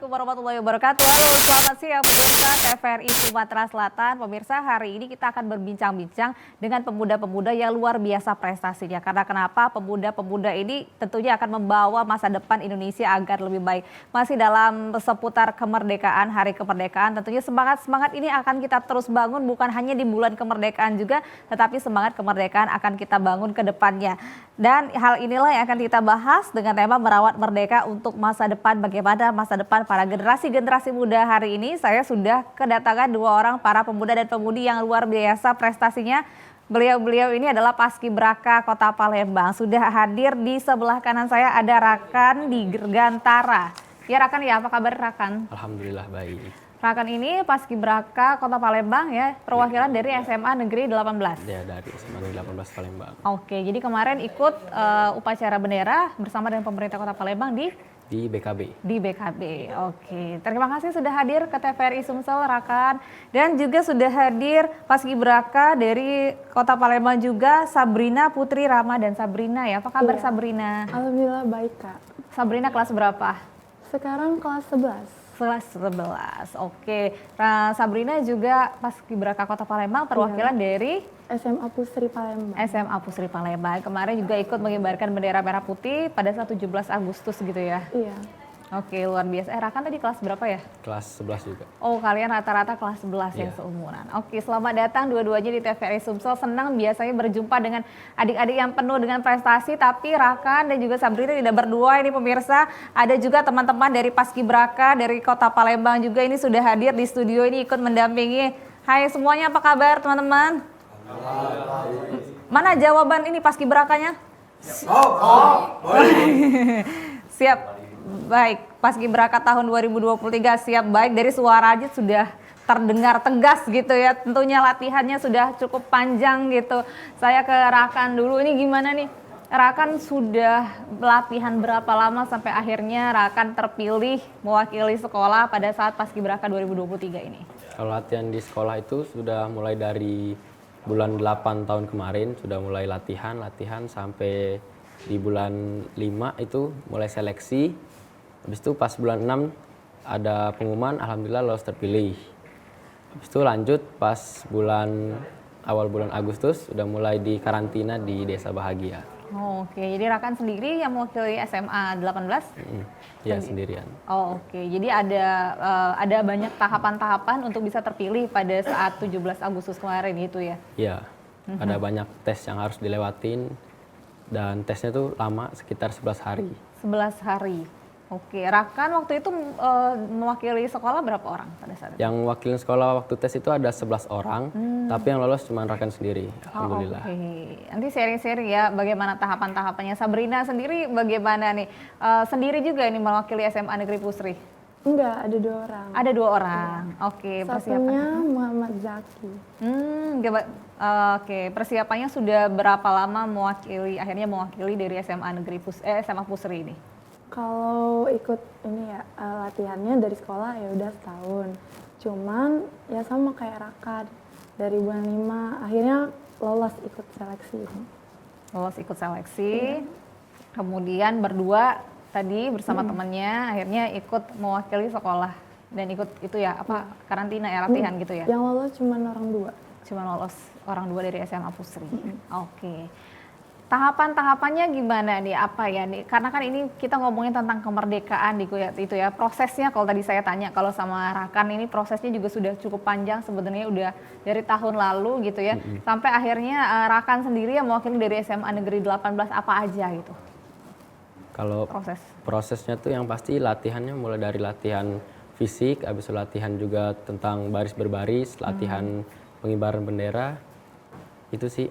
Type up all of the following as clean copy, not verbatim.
Assalamualaikum warahmatullahi wabarakatuh. Halo, selamat siang pemirsa TVRI Sumatera Selatan. Pemirsa, hari ini kita akan berbincang-bincang dengan pemuda-pemuda yang luar biasa prestasinya. Karena kenapa? Pemuda-pemuda ini tentunya akan membawa masa depan Indonesia agar lebih baik. Masih dalam seputar kemerdekaan, hari kemerdekaan, tentunya semangat-semangat ini akan kita terus bangun bukan hanya di bulan kemerdekaan juga, tetapi semangat kemerdekaan akan kita bangun ke depannya. Dan hal inilah yang akan kita bahas dengan tema merawat merdeka untuk masa depan. Bagaimana masa depan para generasi-generasi muda hari ini. Saya sudah kedatangan dua orang para pemuda dan pemudi yang luar biasa prestasinya. Beliau-beliau ini adalah Paskibraka Kota Palembang. Sudah hadir di sebelah kanan saya ada Rakan di Dirgantara. Ya Rakan, ya apa kabar Rakan? Alhamdulillah baik. Rakan ini Paskibraka Kota Palembang ya, perwakilan dari SMA Negeri 18. Ya, dari SMA Negeri 18 Palembang. Oke, jadi kemarin ikut upacara bendera bersama dengan pemerintah Kota Palembang di BKB. Di BKB. Oke, terima kasih sudah hadir ke TVRI Sumsel Rakan, dan juga sudah hadir Paskibraka dari Kota Palembang juga Sabrina Putri Rama dan Sabrina ya. Apa kabar Sabrina? Alhamdulillah baik Kak. Sabrina kelas berapa? Sekarang kelas 11. Kelas 11. Oke. Nah, Sabrina juga Paskibraka Kota Palembang perwakilan dari SMA Pusri Palembang. SMA Pusri Palembang. Kemarin juga ikut mengibarkan bendera merah putih pada saat 17 Agustus gitu ya. Iya. Oke, luar biasa. Rakan tadi kelas berapa ya? Kelas 11 juga. Oh, kalian rata-rata kelas 11 yang seumuran. Oke, selamat datang dua-duanya di TVRI Sumsel. Senang biasanya berjumpa dengan adik-adik yang penuh dengan prestasi, tapi Rakan dan juga Sabrina tidak berdua ini pemirsa. Ada juga teman-teman dari Paskibraka dari Kota Palembang juga ini sudah hadir di studio ini ikut mendampingi. Hai semuanya, apa kabar teman-teman? Mana jawaban ini Paskibrakanya? Siap. Baik, Paskibraka tahun 2023 siap baik, dari suara aja sudah terdengar tegas gitu ya. Tentunya latihannya sudah cukup panjang gitu. Saya ke Rakan dulu, ini gimana nih? Rakan sudah latihan berapa lama sampai akhirnya Rakan terpilih mewakili sekolah pada saat Paskibraka 2023 ini? Kalau latihan di sekolah itu sudah mulai dari bulan 8 tahun kemarin, sudah mulai latihan sampai di bulan 5 itu mulai seleksi. Habis itu pas bulan 6 ada pengumuman, alhamdulillah lolos terpilih. Habis itu lanjut pas awal bulan Agustus udah mulai di karantina di Desa Bahagia. Oke, jadi Rakan sendiri yang mewakili SMA 18? Iya, sendirian. Oh, oke. Jadi ada banyak tahapan-tahapan untuk bisa terpilih pada saat 17 Agustus kemarin gitu ya? Iya, ada banyak tes yang harus dilewatin dan tesnya tuh lama sekitar 11 hari. 11 hari. Oke, Rakan waktu itu mewakili sekolah berapa orang pada saat itu? Yang wakilin sekolah waktu tes itu ada 11 orang, tapi yang lolos cuma Rakan sendiri, alhamdulillah. Oke, nanti sharing-sharing ya bagaimana tahapan-tahapannya. Sabrina sendiri bagaimana nih? Sendiri juga ini mewakili SMA Negeri Pusri? Enggak, ada 2 orang. Ada 2 orang, oke. Satunya Muhammad Zaki. Oke, persiapannya sudah berapa lama akhirnya mewakili dari SMA SMA Pusri ini? Kalau ikut ini ya latihannya dari sekolah ya udah setahun. Cuman ya sama kayak Rakan, dari bulan 5 akhirnya lolos ikut seleksi. Lolos ikut seleksi, kemudian berdua tadi bersama temannya akhirnya ikut mewakili sekolah dan ikut itu ya karantina ya, latihan gitu ya? Yang lolos cuman orang 2. Cuma lolos orang 2 dari SMA Pusri. Oke. Tahapan-tahapannya gimana nih? Apa ya nih? Karena kan ini kita ngomongin tentang kemerdekaan itu ya. Prosesnya kalau tadi saya tanya, kalau sama Rakan ini prosesnya juga sudah cukup panjang sebenarnya, udah dari tahun lalu gitu ya. Sampai akhirnya Rakan sendiri yang mewakili dari SMA Negeri 18 apa aja gitu? Kalau prosesnya tuh yang pasti latihannya mulai dari latihan fisik, habis itu latihan juga tentang baris berbaris, latihan pengibaran bendera, itu sih.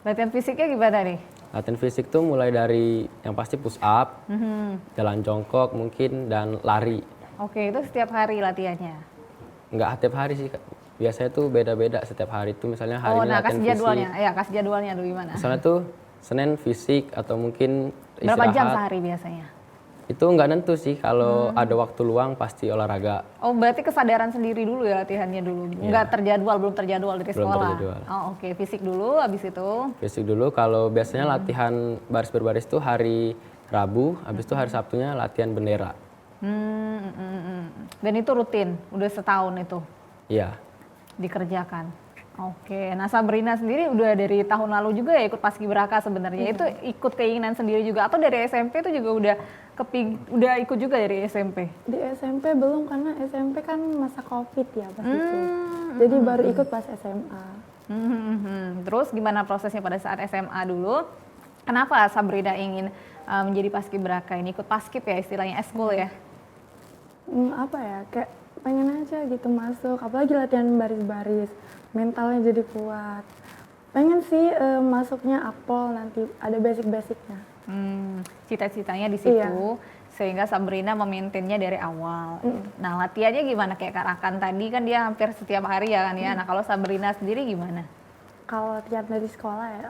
Latihan fisiknya gimana nih? Latihan fisik tuh mulai dari yang pasti push up, jalan jongkok mungkin, dan lari. Oke, itu setiap hari latihannya? Nggak setiap hari sih, biasanya tuh beda-beda setiap hari tuh, misalnya hari ini latihan kasih jadwalnya. fisik. Ya, kasih jadwalnya dulu gimana? Misalnya tuh Senin fisik atau mungkin istirahat. Berapa jam sehari biasanya? Itu nggak nentu sih, kalau ada waktu luang pasti olahraga. Oh, berarti kesadaran sendiri dulu ya latihannya dulu? Nggak belum terjadwal dari sekolah? Belum terjadwal. Oh oke, fisik dulu, habis itu? Fisik dulu, kalau biasanya latihan baris berbaris tuh hari Rabu, habis itu hari Sabtunya latihan bendera. Dan itu rutin, udah setahun itu Iya, dikerjakan. Oke, nah Sabrina sendiri udah dari tahun lalu juga ya ikut Paskibraka sebenarnya. Itu ikut keinginan sendiri juga atau dari SMP itu juga udah ikut juga dari SMP? Di SMP belum, karena SMP kan masa COVID ya pas itu. Jadi baru ikut pas SMA. Terus gimana prosesnya pada saat SMA dulu? Kenapa Sabrina ingin menjadi Paskibraka ini? Ikut Paskib ya istilahnya, eskul ya? Apa ya, kayak pengen aja gitu masuk, apalagi latihan baris-baris, mentalnya jadi kuat. Pengen sih masuknya akpol nanti, ada basic-basicnya. Cita-citanya di situ, Iya. sehingga Sabrina memaintainnya dari awal. Nah latihannya gimana? Kayak Kak Rakan tadi kan dia hampir setiap hari ya kan ya. Nah kalau Sabrina sendiri gimana? Kalau latihan dari sekolah ya,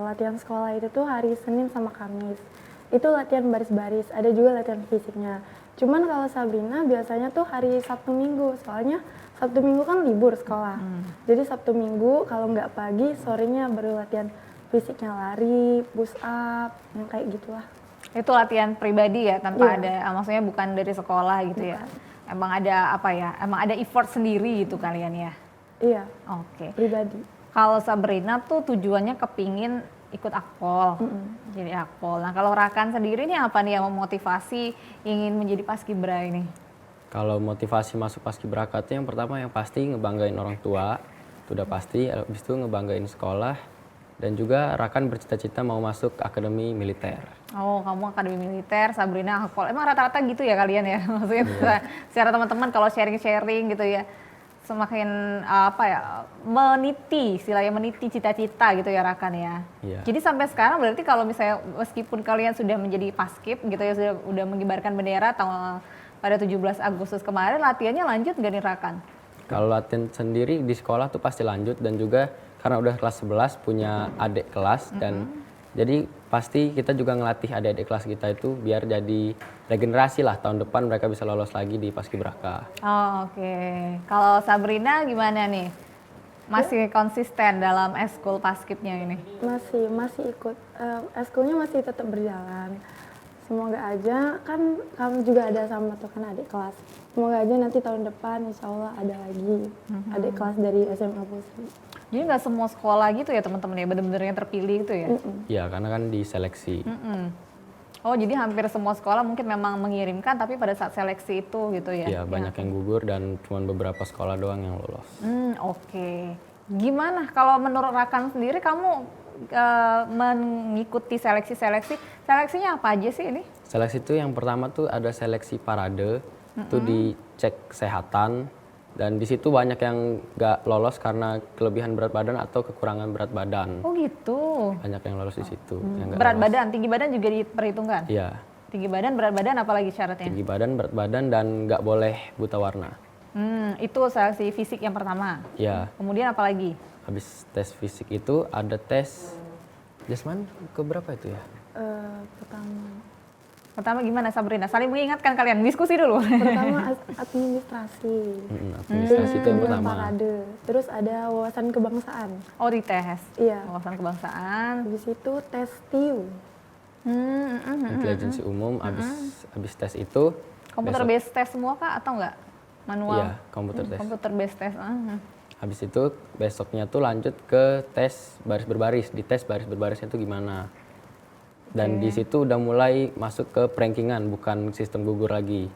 latihan sekolah itu tuh hari Senin sama Kamis. Itu latihan baris-baris, ada juga latihan fisiknya. Cuman kalau Sabrina biasanya tuh hari Sabtu Minggu, soalnya Sabtu Minggu kan libur sekolah. Jadi Sabtu Minggu kalau nggak pagi, sorenya baru latihan fisiknya, lari, push up, yang kayak gitulah. Itu latihan pribadi ya, tanpa Iya. ada, maksudnya bukan dari sekolah gitu ya. Emang ada apa ya? Emang ada effort sendiri gitu kalian ya. Iya, Oke. pribadi. Kalau Sabrina tuh tujuannya kepingin ikut akpol, jadi akpol. Nah kalau Rakan sendiri nih apa nih yang memotivasi ingin menjadi Paskibra ini? kalau motivasi masuk Paskibraka itu yang pertama yang pasti ngebanggain orang tua, itu udah pasti. Habis itu ngebanggain sekolah, dan juga Rakan bercita-cita mau masuk akademi militer. Oh kamu akademi militer, Sabrina akpol. Emang rata-rata gitu ya kalian ya? Maksudnya secara teman-teman kalau sharing-sharing gitu ya, semakin apa ya, istilahnya meniti cita-cita gitu ya Rakan ya. Iya. Jadi sampai sekarang berarti kalau misalnya meskipun kalian sudah menjadi paskib gitu ya, udah mengibarkan bendera pada 17 Agustus kemarin, latihannya lanjut nggak nih Rakan? Kalau latihan sendiri di sekolah tuh pasti lanjut, dan juga karena udah kelas 11 punya adik kelas, dan jadi pasti kita juga ngelatih adik-adik kelas kita itu biar jadi regenerasi lah, tahun depan mereka bisa lolos lagi di Paskibraka. Oh, oke. Kalau Sabrina gimana nih? Masih konsisten dalam eskul paskibnya ini? Masih ikut, eskulnya masih tetap berjalan. Semoga aja, kan kamu juga ada sama tuh kan adik kelas. Semoga aja nanti tahun depan insya Allah ada lagi adik kelas dari SMA Pusri. Jadi nggak semua sekolah gitu ya teman-teman ya, bener-bener yang terpilih gitu ya? Iya, karena kan diseleksi. Oh jadi hampir semua sekolah mungkin memang mengirimkan, tapi pada saat seleksi itu gitu ya? Iya, banyak yang gugur dan cuma beberapa sekolah doang yang lolos. Oke. Gimana kalau menurut Rakan sendiri, kamu mengikuti seleksinya apa aja sih ini? Seleksi itu yang pertama tuh ada seleksi parade, itu dicek kesehatan, dan di situ banyak yang nggak lolos karena kelebihan berat badan atau kekurangan berat badan. Oh gitu. Banyak yang lolos di situ. Yang nggak Berat lolos. badan, tinggi badan juga diperhitungkan? Iya, Tinggi badan, berat badan, apalagi syaratnya? tinggi badan, berat badan, dan nggak boleh buta warna. Itu seleksi fisik yang pertama. Iya, Kemudian apa lagi? habis tes fisik itu ada tes jasmani keberapa itu ya? Pertama gimana Sabrina? Saling mengingatkan kalian, diskusi dulu. Pertama administrasi, Administrasi itu yang kedua pertama. parade, terus ada wawasan kebangsaan. Oh di tes, Iya. wawasan kebangsaan. Habis itu tes TIU. Intelijensi umum, habis tes itu Komputer besok- based test semua kah atau enggak? Manual? Iya, komputer tes. Komputer based test. Habis itu besoknya tuh lanjut ke tes baris berbaris. Di tes baris berbarisnya tuh gimana? Dan di situ udah mulai masuk ke rankingan, bukan sistem gugur lagi.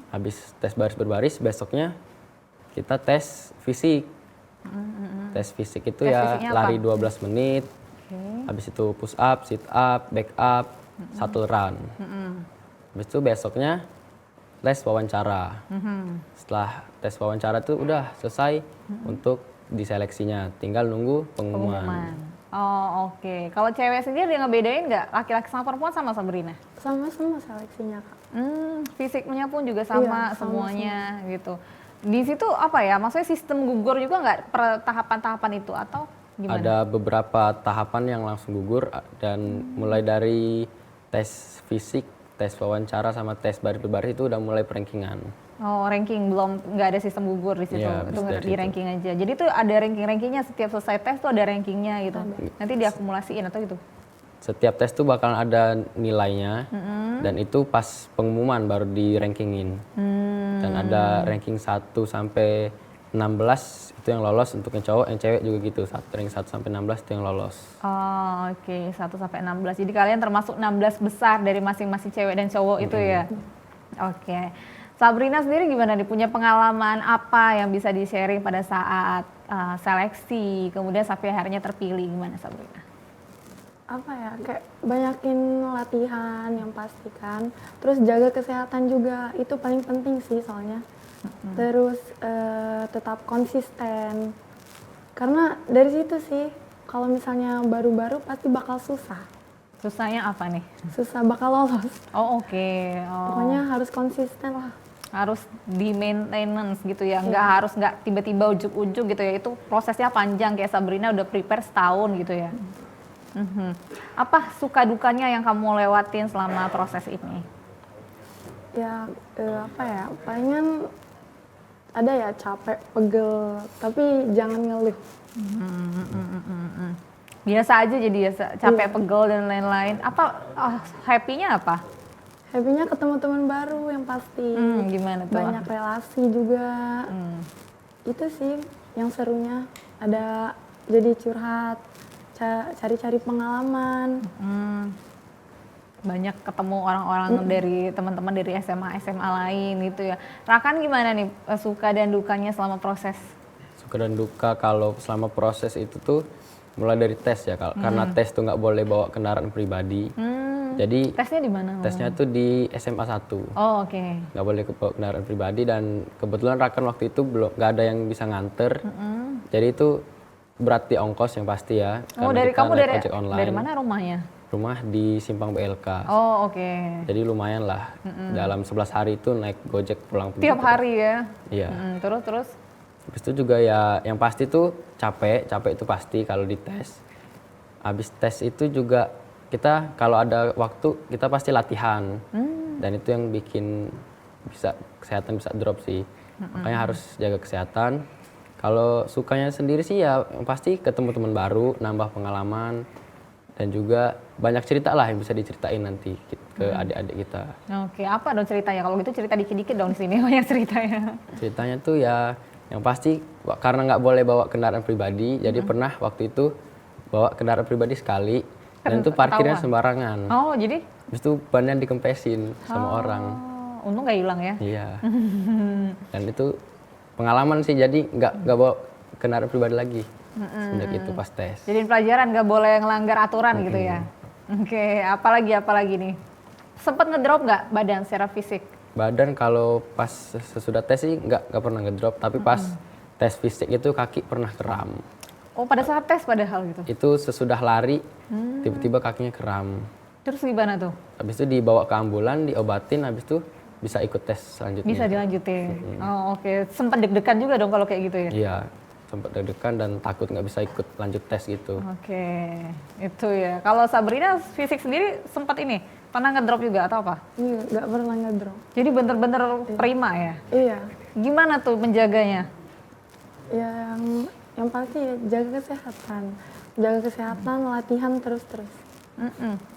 Habis tes baris berbaris, besoknya kita tes fisik. Tes fisik itu Tes ya fisiknya apa? lari 12 menit. Habis itu push up, sit up, back up, shuttle run. Habis itu besoknya tes wawancara. Setelah tes wawancara tuh udah selesai untuk diseleksinya, tinggal nunggu pengumuman. Oh oke. Kalau cewek sendiri dia ngebedain nggak laki-laki sama perempuan sama Sabrina? Sama-sama seleksinya, Kak. Fisiknya pun juga sama Iya, sama semuanya gitu. Di situ apa ya? Maksudnya sistem gugur juga nggak per tahapan-tahapan itu atau gimana? Ada beberapa tahapan yang langsung gugur, dan mulai dari tes fisik, tes wawancara, sama tes baris berbaris itu udah mulai rankingan. Oh ranking, belum, nggak ada sistem gugur di situ, Iya, itu habis dari di situ. ranking aja. Jadi tuh ada ranking-rankingnya, setiap selesai tes tuh ada rankingnya gitu. Nanti diakumulasiin atau gitu? Setiap tes tuh bakalan ada nilainya, Dan itu pas pengumuman baru di rankingin. Dan ada ranking 1 sampai 16 itu yang lolos untuk yang cowok, yang cewek juga gitu. Ranking 1 sampai 16 itu yang lolos. Oh, oke, 1 sampai 16. Jadi kalian termasuk 16 besar dari masing-masing cewek dan cowok itu ya. Oke. Sabrina sendiri gimana nih? Punya pengalaman apa yang bisa di-sharing pada saat seleksi, kemudian sampai akhirnya terpilih, gimana Sabrina? Apa ya, kayak banyakin latihan yang pasti kan, terus jaga kesehatan juga, itu paling penting sih soalnya. Terus tetap konsisten, karena dari situ sih kalau misalnya baru-baru pasti bakal susah. Susahnya apa nih? Susah bakal lolos. Oh, oke. Oh. Pokoknya harus konsisten lah. Harus di maintenance gitu ya, nggak tiba-tiba ujuk-ujuk gitu ya, itu prosesnya panjang, kayak Sabrina udah prepare setahun gitu ya. Apa suka dukanya yang kamu lewatin selama proses ini? Ya apa ya, palingan ada ya capek, pegel, tapi jangan ngeluh. Biasa aja jadi biasa, capek, pegel dan lain-lain. Apa happy-nya apa? Happy-nya ketemu teman baru yang pasti. Gimana tuh? Banyak relasi juga. Itu sih yang serunya. Ada jadi curhat, cari-cari pengalaman. Banyak ketemu orang-orang dari teman-teman dari SMA lain gitu ya. Rakan gimana nih suka dan dukanya selama proses? Suka dan duka kalau selama proses itu tuh mulai dari tes ya, karena tes tuh nggak boleh bawa kendaraan pribadi. Jadi Tesnya di mana? tesnya tuh di SMA 1. Oh, oke. Nggak boleh bawa kendaraan pribadi, dan kebetulan Rakan waktu itu belum nggak ada yang bisa nganter. Jadi itu berat di ongkos yang pasti ya. Oh, karena dari kita kamu naik ojek online. dari mana rumahnya? Rumah di Simpang BLK. Oh, oke. Jadi lumayan lah. Dalam 11 hari itu naik Gojek pulang pergi. Tiap hari ya? Iya. Terus? Habis itu juga ya yang pasti tuh capek itu pasti kalau dites. Habis tes itu juga kita kalau ada waktu kita pasti latihan. Dan itu yang bikin kesehatan bisa drop sih. Makanya harus jaga kesehatan. Kalau sukanya sendiri sih ya yang pasti ketemu teman baru, nambah pengalaman, dan juga banyak cerita lah yang bisa diceritain nanti ke adik-adik kita. Oke, apa dong ceritanya? Kalau gitu cerita dikit-dikit dong di sini banyak ceritanya. Ceritanya tuh ya yang pasti karena nggak boleh bawa kendaraan pribadi, jadi pernah waktu itu bawa kendaraan pribadi sekali, dan itu parkirnya sembarangan. Oh, jadi? Habis itu bannya dikempesin sama orang. Untung nggak hilang ya? Iya. Dan itu pengalaman sih, jadi nggak bawa kendaraan pribadi lagi sejak itu pas tes. Jadi pelajaran nggak boleh ngelanggar aturan gitu ya? Oke, apalagi nih? Sempet ngedrop nggak badan secara fisik? Badan kalau pas sesudah tes sih nggak pernah ngedrop, tapi pas tes fisik itu kaki pernah kram. Oh, pada saat tes padahal gitu? Itu sesudah lari, tiba-tiba kakinya kram. Terus gimana tuh? Habis itu dibawa ke ambulan, diobatin, habis itu bisa ikut tes selanjutnya. Bisa dilanjutin? Oh, oke. Sempat deg-degan juga dong kalau kayak gitu ya? Iya, sempat deg-degan dan takut nggak bisa ikut lanjut tes gitu. Oke, itu ya. Kalau Sabrina fisik sendiri sempat ini, pernah ngedrop juga atau apa? Iya, nggak pernah ngedrop. Jadi bener-bener prima ya? Iya. Gimana tuh menjaganya? Yang pasti ya, jaga kesehatan, latihan terus.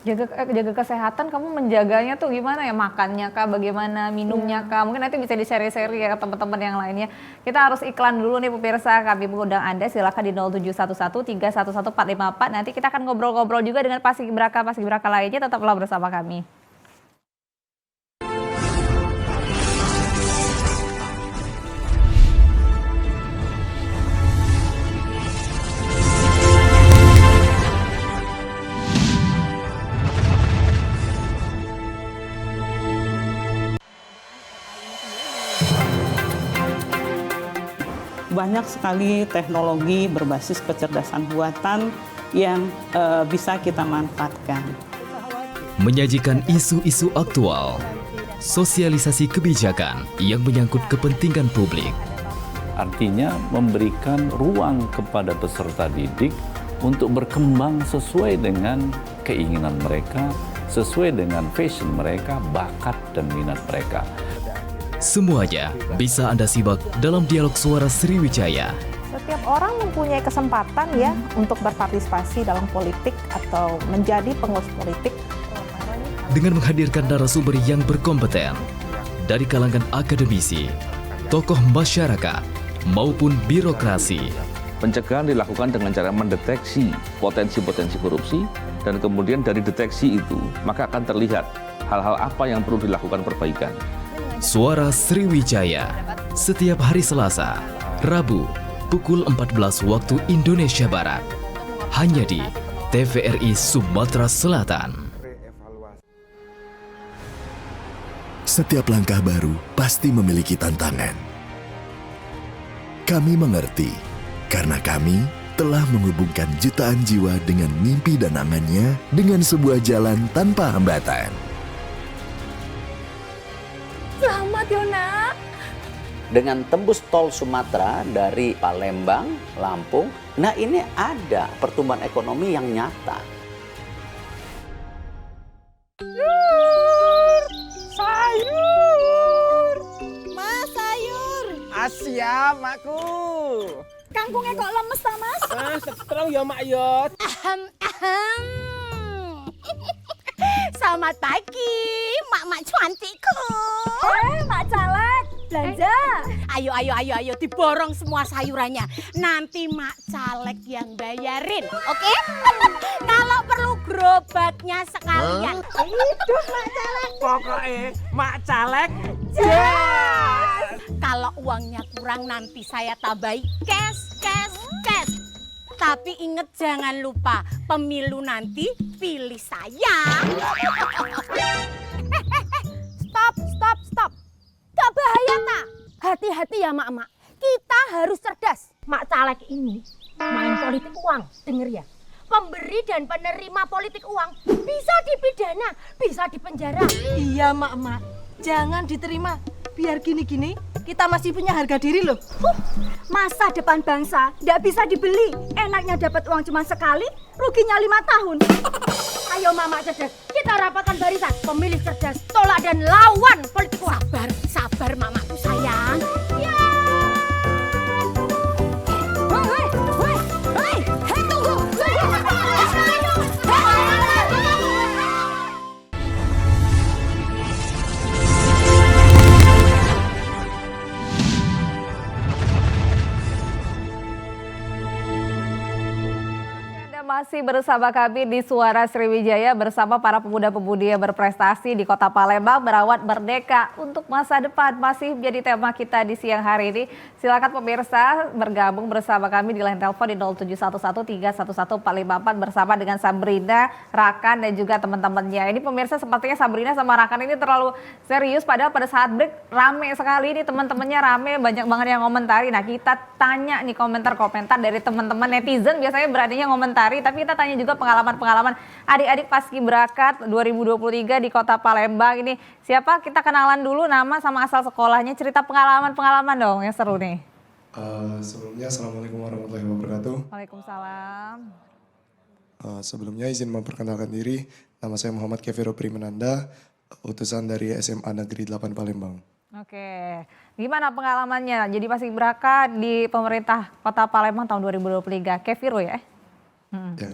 Jaga kesehatan, kamu menjaganya tuh gimana ya? Makannya kah, bagaimana minumnya kah? Mungkin nanti bisa di-share ya ke teman-teman yang lainnya. Kita harus iklan dulu nih pemirsa, kami mengundang Anda silakan di 0711311454. Nanti kita akan ngobrol-ngobrol juga dengan paskibraka lainnya, tetaplah bersama kami. Banyak sekali teknologi berbasis kecerdasan buatan yang bisa kita manfaatkan. Menyajikan isu-isu aktual, sosialisasi kebijakan yang menyangkut kepentingan publik. Artinya memberikan ruang kepada peserta didik untuk berkembang sesuai dengan keinginan mereka, sesuai dengan passion mereka, bakat dan minat mereka. Semuanya bisa Anda simak dalam dialog suara Sriwijaya. Setiap orang mempunyai kesempatan ya untuk berpartisipasi dalam politik atau menjadi pengurus politik. dengan menghadirkan narasumber yang berkompeten dari kalangan akademisi, tokoh masyarakat, maupun birokrasi. Pencegahan dilakukan dengan cara mendeteksi potensi-potensi korupsi, dan kemudian dari deteksi itu maka akan terlihat hal-hal apa yang perlu dilakukan perbaikan. Suara Sriwijaya, setiap hari Selasa, Rabu, pukul 14 waktu Indonesia Barat. Hanya di TVRI Sumatera Selatan. Setiap langkah baru pasti memiliki tantangan. Kami mengerti, karena kami telah menghubungkan jutaan jiwa dengan mimpi dan angannya dengan sebuah jalan tanpa hambatan. Selamat Yona. Dengan tembus tol Sumatera dari Palembang, Lampung, nah ini ada pertumbuhan ekonomi yang nyata. Sayur. Mas, sayur. Siap, makku. Kangkungnya kok lemes ta, Mas? Setrong ya, Mak Yot. Selamat pagi, mak-mak cantikku. Mak Caleg, belanja. Ayo, diborong semua sayurannya. Nanti Mak Caleg yang bayarin, oke? Kalau perlu gerobaknya sekalian. Hidup Mak Caleg. Pokoknya Mak Caleg. Yes. Kalau uangnya kurang nanti saya tambahi cash. Tapi inget jangan lupa, pemilu nanti pilih saya. Stop. Gak bahaya tak? Hati-hati ya mak-mak. Kita harus cerdas. Mak Caleg ini main politik uang, denger ya. Pemberi dan penerima politik uang bisa dipidana, bisa dipenjara. Iya mak-mak, jangan diterima. Biar gini-gini kita masih punya harga diri loh. Masa depan bangsa nggak bisa dibeli. Enaknya dapat uang cuma sekali, ruginya 5 tahun. Ayo mama cerdas, kita rapatkan barisan. Pemilih cerdas, tolak dan lawan politik uang. Sabar mamaku sayang. Ya. Hei, tunggu. Masih bersama kami di Suara Sriwijaya bersama para pemuda-pemudi yang berprestasi di Kota Palembang merawat merdeka untuk masa depan. Masih menjadi tema kita di siang hari ini. Silakan pemirsa bergabung bersama kami di line telepon di 0711311454 bersama dengan Sabrina, Rakan dan juga teman-temannya. Ini pemirsa sepertinya Sabrina sama Rakan ini terlalu serius padahal pada saat break rame sekali ini teman-temannya rame, banyak banget yang komentari. Nah, kita tanya nih komentar-komentar dari teman-teman netizen biasanya beraninya komentari. Tapi kita tanya juga pengalaman-pengalaman adik-adik Paskibraka 2023 di Kota Palembang ini. Siapa? Kita kenalan dulu nama sama asal sekolahnya. Cerita pengalaman-pengalaman dong yang seru nih. Sebelumnya Assalamualaikum warahmatullahi wabarakatuh. Waalaikumsalam. Sebelumnya izin memperkenalkan diri. Nama saya Muhammad Keviro Primananda, utusan dari SMA Negeri 8 Palembang. Oke, gimana pengalamannya jadi Paskibraka di pemerintah Kota Palembang tahun 2023? Keviro ya? Ya,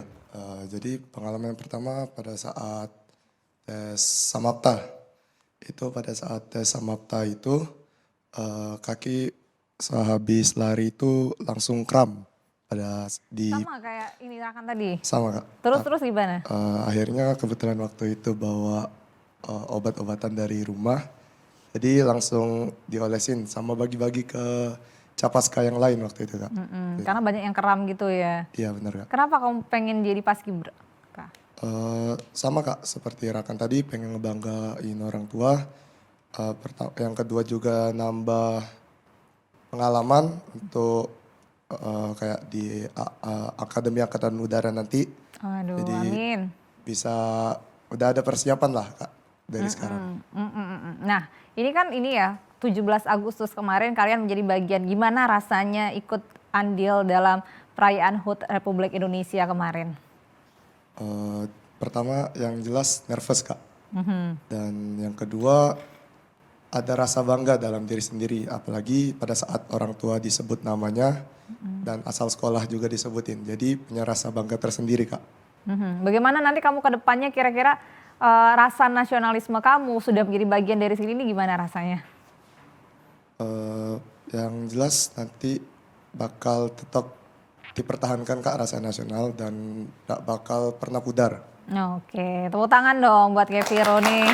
jadi pengalaman yang pertama pada saat tes Samapta. Itu pada saat tes Samapta itu kaki sehabis lari itu langsung kram di sama kayak ini Rakan tadi. Sama Kak. Terus gimana? Akhirnya kebetulan waktu itu bawa obat-obatan dari rumah. Jadi langsung diolesin sama bagi-bagi ke Capaska yang lain waktu itu Kak. Karena banyak yang kram gitu ya. Iya benar Kak. Kenapa kamu pengen jadi Paskibraka? Sama Kak, seperti Rakan tadi pengen ngebanggain orang tua. Yang kedua juga nambah pengalaman untuk kayak di Akademi Angkatan Udara nanti. Aduh, jadi amin. Bisa udah ada persiapan lah Kak dari sekarang. Nah ini kan ini ya 17 Agustus kemarin kalian menjadi bagian, gimana rasanya ikut andil dalam perayaan HUT Republik Indonesia kemarin? Pertama yang jelas nervous Kak. Dan yang kedua ada rasa bangga dalam diri sendiri, apalagi pada saat orang tua disebut namanya dan asal sekolah juga disebutin. Jadi punya rasa bangga tersendiri Kak. Bagaimana nanti kamu ke depannya kira-kira rasa nasionalisme kamu sudah menjadi bagian dari sini ini gimana rasanya? Yang jelas nanti bakal tetap dipertahankan Kak rasa nasional dan gak bakal pernah pudar. Oke, tepuk tangan dong buat Keviro nih.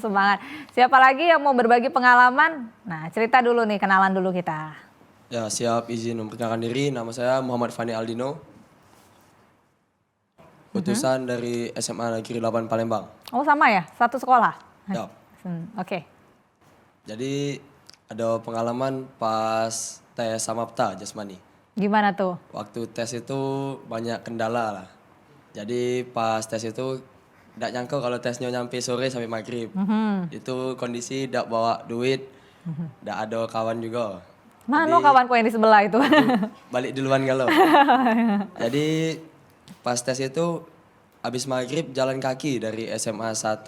Semangat. Siapa lagi yang mau berbagi pengalaman? Nah, cerita dulu nih, kenalan dulu kita. Ya, siap izin memperkenalkan diri. Nama saya Muhammad Fani Aldino. Lulusan dari SMA Negeri 8 Palembang. Oh sama ya, satu sekolah? Ya. Oke. Jadi ada pengalaman pas tes Samapta jasmani. Gimana tuh? Waktu tes itu banyak kendala lah. Jadi pas tes itu tidak nyangka kalau tesnya nyampe sore sampai maghrib. Itu kondisi tidak bawa duit, tidak ada kawan juga. Mana kawanku yang di sebelah itu? Balik duluan galau. Jadi pas tes itu habis maghrib jalan kaki dari SMA 1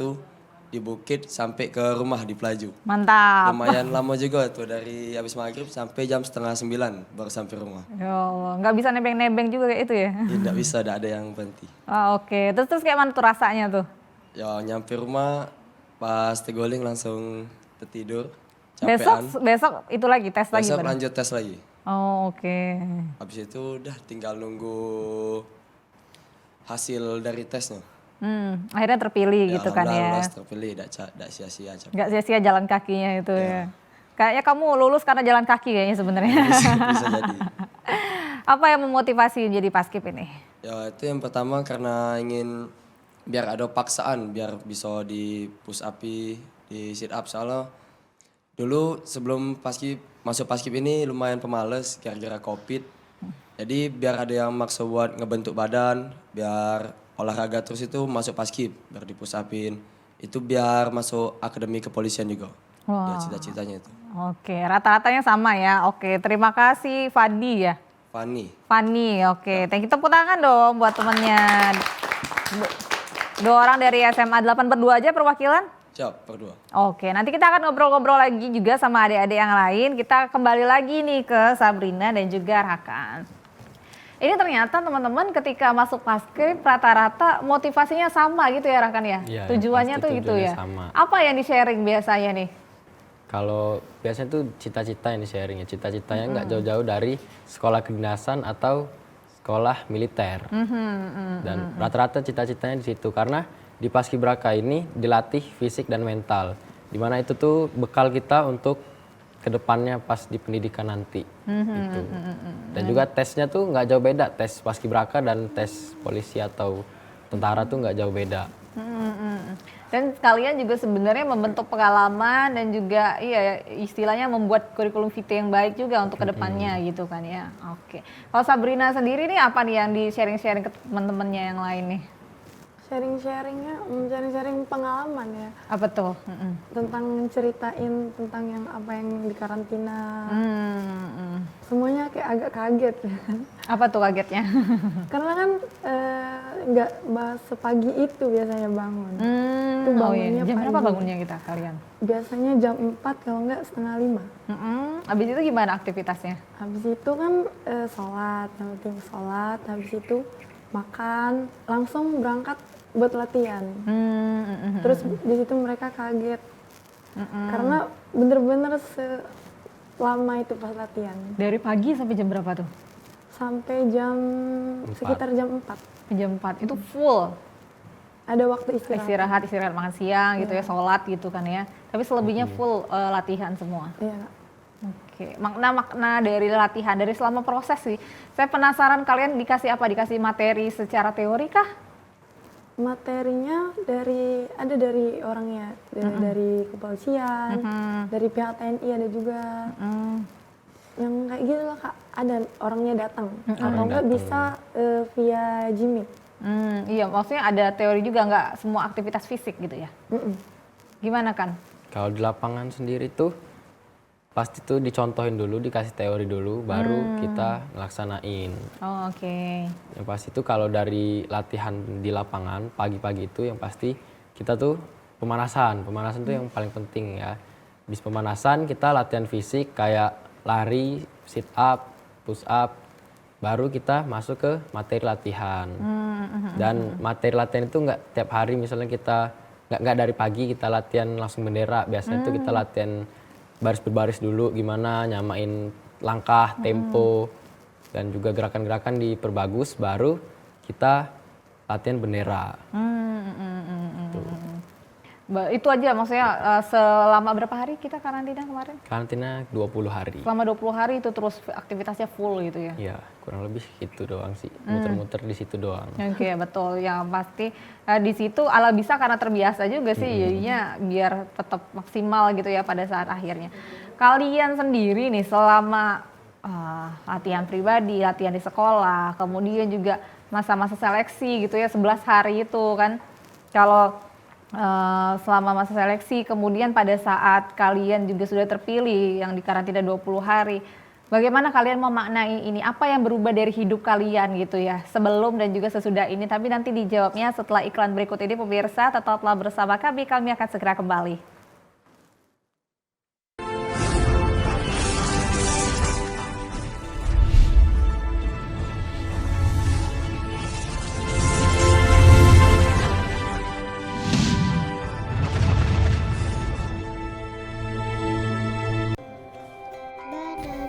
di Bukit sampai ke rumah di Pelaju. Mantap. Lumayan lama juga tuh dari habis maghrib sampai jam 8:30 baru sampai rumah. Ya Allah, nggak bisa nebeng-nebeng juga kayak itu ya? Tidak bisa, tidak ada yang berhenti. Oke, terus kayak mana tuh rasanya tuh? Ya nyampe rumah pas tegoling langsung tertidur. Capean. Besok itu lagi tes lagi? Besok lanjut tes lagi. Oh oke. Habis itu udah tinggal nunggu hasil dari tesnya. Akhirnya terpilih gitu kan ya? Alhamdulillah terpilih, tidak sia-sia. Nggak sia-sia jalan kakinya itu ya? Kayaknya kamu lulus karena jalan kaki kayaknya sebenarnya. Bisa jadi. Apa yang memotivasi jadi paskib ini? Ya itu yang pertama karena ingin biar ada paksaan, biar bisa di push up, di sit up. Soalnya dulu sebelum masuk paskib ini lumayan pemalas gara-gara COVID. Jadi biar ada yang maksa buat ngebentuk badan, biar olahraga terus itu masuk paskib, biar di push upin. Itu biar masuk akademi kepolisian juga. Ya cita-citanya itu. Oke, rata-ratanya sama ya. Oke, terima kasih Fadi ya. Fani, oke. Thank you, tepuk tangan dong buat temennya. Dua orang dari SMA 8 berdua aja perwakilan? Siap, berdua. Oke, nanti kita akan ngobrol-ngobrol lagi juga sama adik-adik yang lain. Kita kembali lagi nih ke Sabrina dan juga Rakan. Ini ternyata teman-teman ketika masuk paskib rata-rata motivasinya sama gitu ya Rakan ya? Ya, tujuannya tuh gitu ya? Sama. Apa yang di-sharing biasanya nih? Kalau biasanya tuh cita-cita yang di-sharing ya. Cita-citanya nggak jauh-jauh dari sekolah kedinasan atau sekolah militer. Dan rata-rata cita-citanya di situ. Karena di Paskibraka ini dilatih fisik dan mental. Dimana itu tuh bekal kita untuk kedepannya pas di pendidikan nanti. Gitu. Dan juga tesnya tuh nggak jauh beda. Tes Paskibraka dan tes polisi atau tentara tuh nggak jauh beda. Dan kalian juga sebenarnya membentuk pengalaman dan juga iya istilahnya membuat kurikulum vitae yang baik juga untuk kedepannya gitu kan ya. Oke. Kalau Sabrina sendiri nih apa nih yang di sharing-sharing ke teman-temannya yang lain nih? Sharing pengalaman ya. Apa tuh? Tentang ceritain tentang yang apa yang di karantina. Semuanya kayak agak kaget. Apa tuh kagetnya? Karena kan nggak sepagi itu biasanya bangun. Itu bangunnya jam berapa pagi. bangunnya kita kalian? Biasanya jam 4 kalau nggak 4:30. Habis itu gimana aktivitasnya? Habis itu kan sholat, yang penting sholat. Habis itu makan, langsung berangkat buat latihan. Terus di situ mereka kaget. Karena bener-bener selama itu pas latihan. Dari pagi sampai jam berapa tuh? Sampai sekitar jam 4. Jam 4 itu full? Ada waktu istirahat. Istirahat makan siang gitu ya, sholat gitu kan ya. Tapi selebihnya full latihan semua? Iya. Oke, makna dari latihan, dari selama proses sih. Saya penasaran kalian dikasih apa? Dikasih materi secara teori kah? Materinya dari orangnya, dari kepolisian, dari pihak TNI ada juga. Yang kayak gitu lah Kak, ada orangnya datang. Atau enggak bisa via Jimmy. Iya, maksudnya ada teori juga, nggak semua aktivitas fisik gitu ya? Gimana kan? Kalau di lapangan sendiri tuh pasti tuh dicontohin dulu, dikasih teori dulu, baru kita ngelaksanain. Oh, oke. Yang pasti tuh kalau dari latihan di lapangan pagi-pagi itu yang pasti kita tuh pemanasan tuh yang paling penting ya. Habis pemanasan kita latihan fisik kayak lari, sit up, push up, baru kita masuk ke materi latihan. Dan materi latihan itu nggak tiap hari, misalnya kita nggak dari pagi kita latihan langsung bendera. Biasanya itu kita latihan baris berbaris dulu, gimana nyamain langkah, tempo, dan juga gerakan-gerakan diperbagus, baru kita latihan bendera. Itu aja maksudnya selama berapa hari kita karantina kemarin? Karantina 20 hari. Selama 20 hari itu terus aktivitasnya full gitu ya? Iya, kurang lebih itu doang sih. Muter-muter di situ doang. Oke, betul. Yang pasti di situ ala bisa karena terbiasa juga sih, jadinya biar tetap maksimal gitu ya pada saat akhirnya. Kalian sendiri nih selama latihan pribadi, latihan di sekolah, kemudian juga masa-masa seleksi gitu ya, 11 hari itu kan. Kalau selama masa seleksi, kemudian pada saat kalian juga sudah terpilih yang di karantina 20 hari, bagaimana kalian memaknai ini? Apa yang berubah dari hidup kalian gitu ya, sebelum dan juga sesudah ini? Tapi nanti dijawabnya setelah iklan berikut ini, pemirsa. Tetaplah bersama kami akan segera kembali.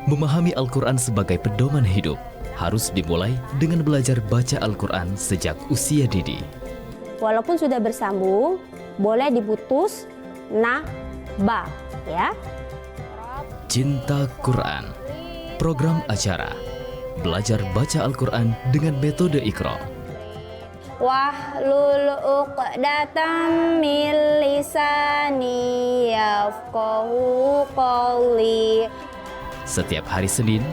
Memahami Al-Quran sebagai pedoman hidup harus dimulai dengan belajar baca Al-Quran sejak usia dini. Walaupun sudah bersambung, boleh diputus ba, ya. Cinta Quran, program acara belajar baca Al-Quran dengan metode Iqra. Wahlul uqdatam min lisani yafqahu qawli. Setiap hari Senin,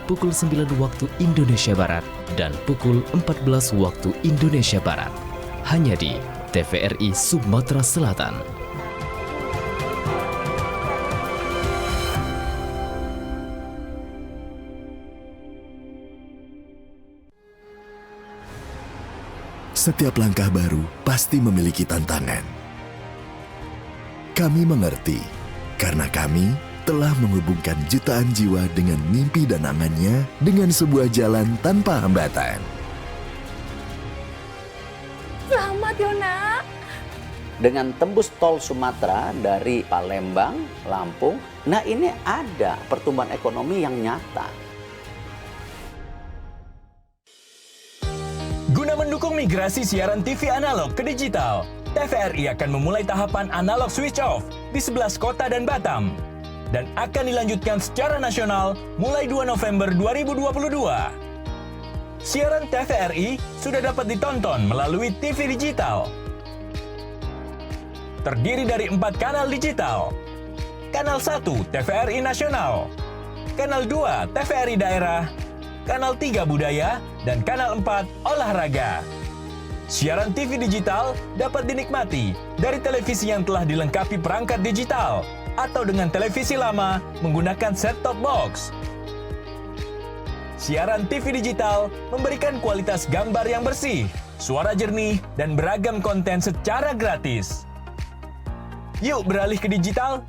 pukul 9 waktu Indonesia Barat dan pukul 14 waktu Indonesia Barat. Hanya di TVRI Sumatera Selatan. Setiap langkah baru pasti memiliki tantangan. Kami mengerti, karena kami telah menghubungkan jutaan jiwa dengan mimpi dan angannya dengan sebuah jalan tanpa hambatan. Selamat Yona. Dengan tembus tol Sumatera dari Palembang, Lampung, nah ini ada pertumbuhan ekonomi yang nyata. Guna mendukung migrasi siaran TV analog ke digital, TVRI akan memulai tahapan analog switch off di 11 kota dan Batam, dan akan dilanjutkan secara nasional mulai 2 November 2022. Siaran TVRI sudah dapat ditonton melalui TV digital. Terdiri dari 4 kanal digital. Kanal 1 TVRI Nasional, Kanal 2 TVRI Daerah, Kanal 3 Budaya, dan Kanal 4 Olahraga. Siaran TV digital dapat dinikmati dari televisi yang telah dilengkapi perangkat digital atau dengan televisi lama menggunakan set-top box. Siaran TV digital memberikan kualitas gambar yang bersih, suara jernih, dan beragam konten secara gratis. Yuk beralih ke digital.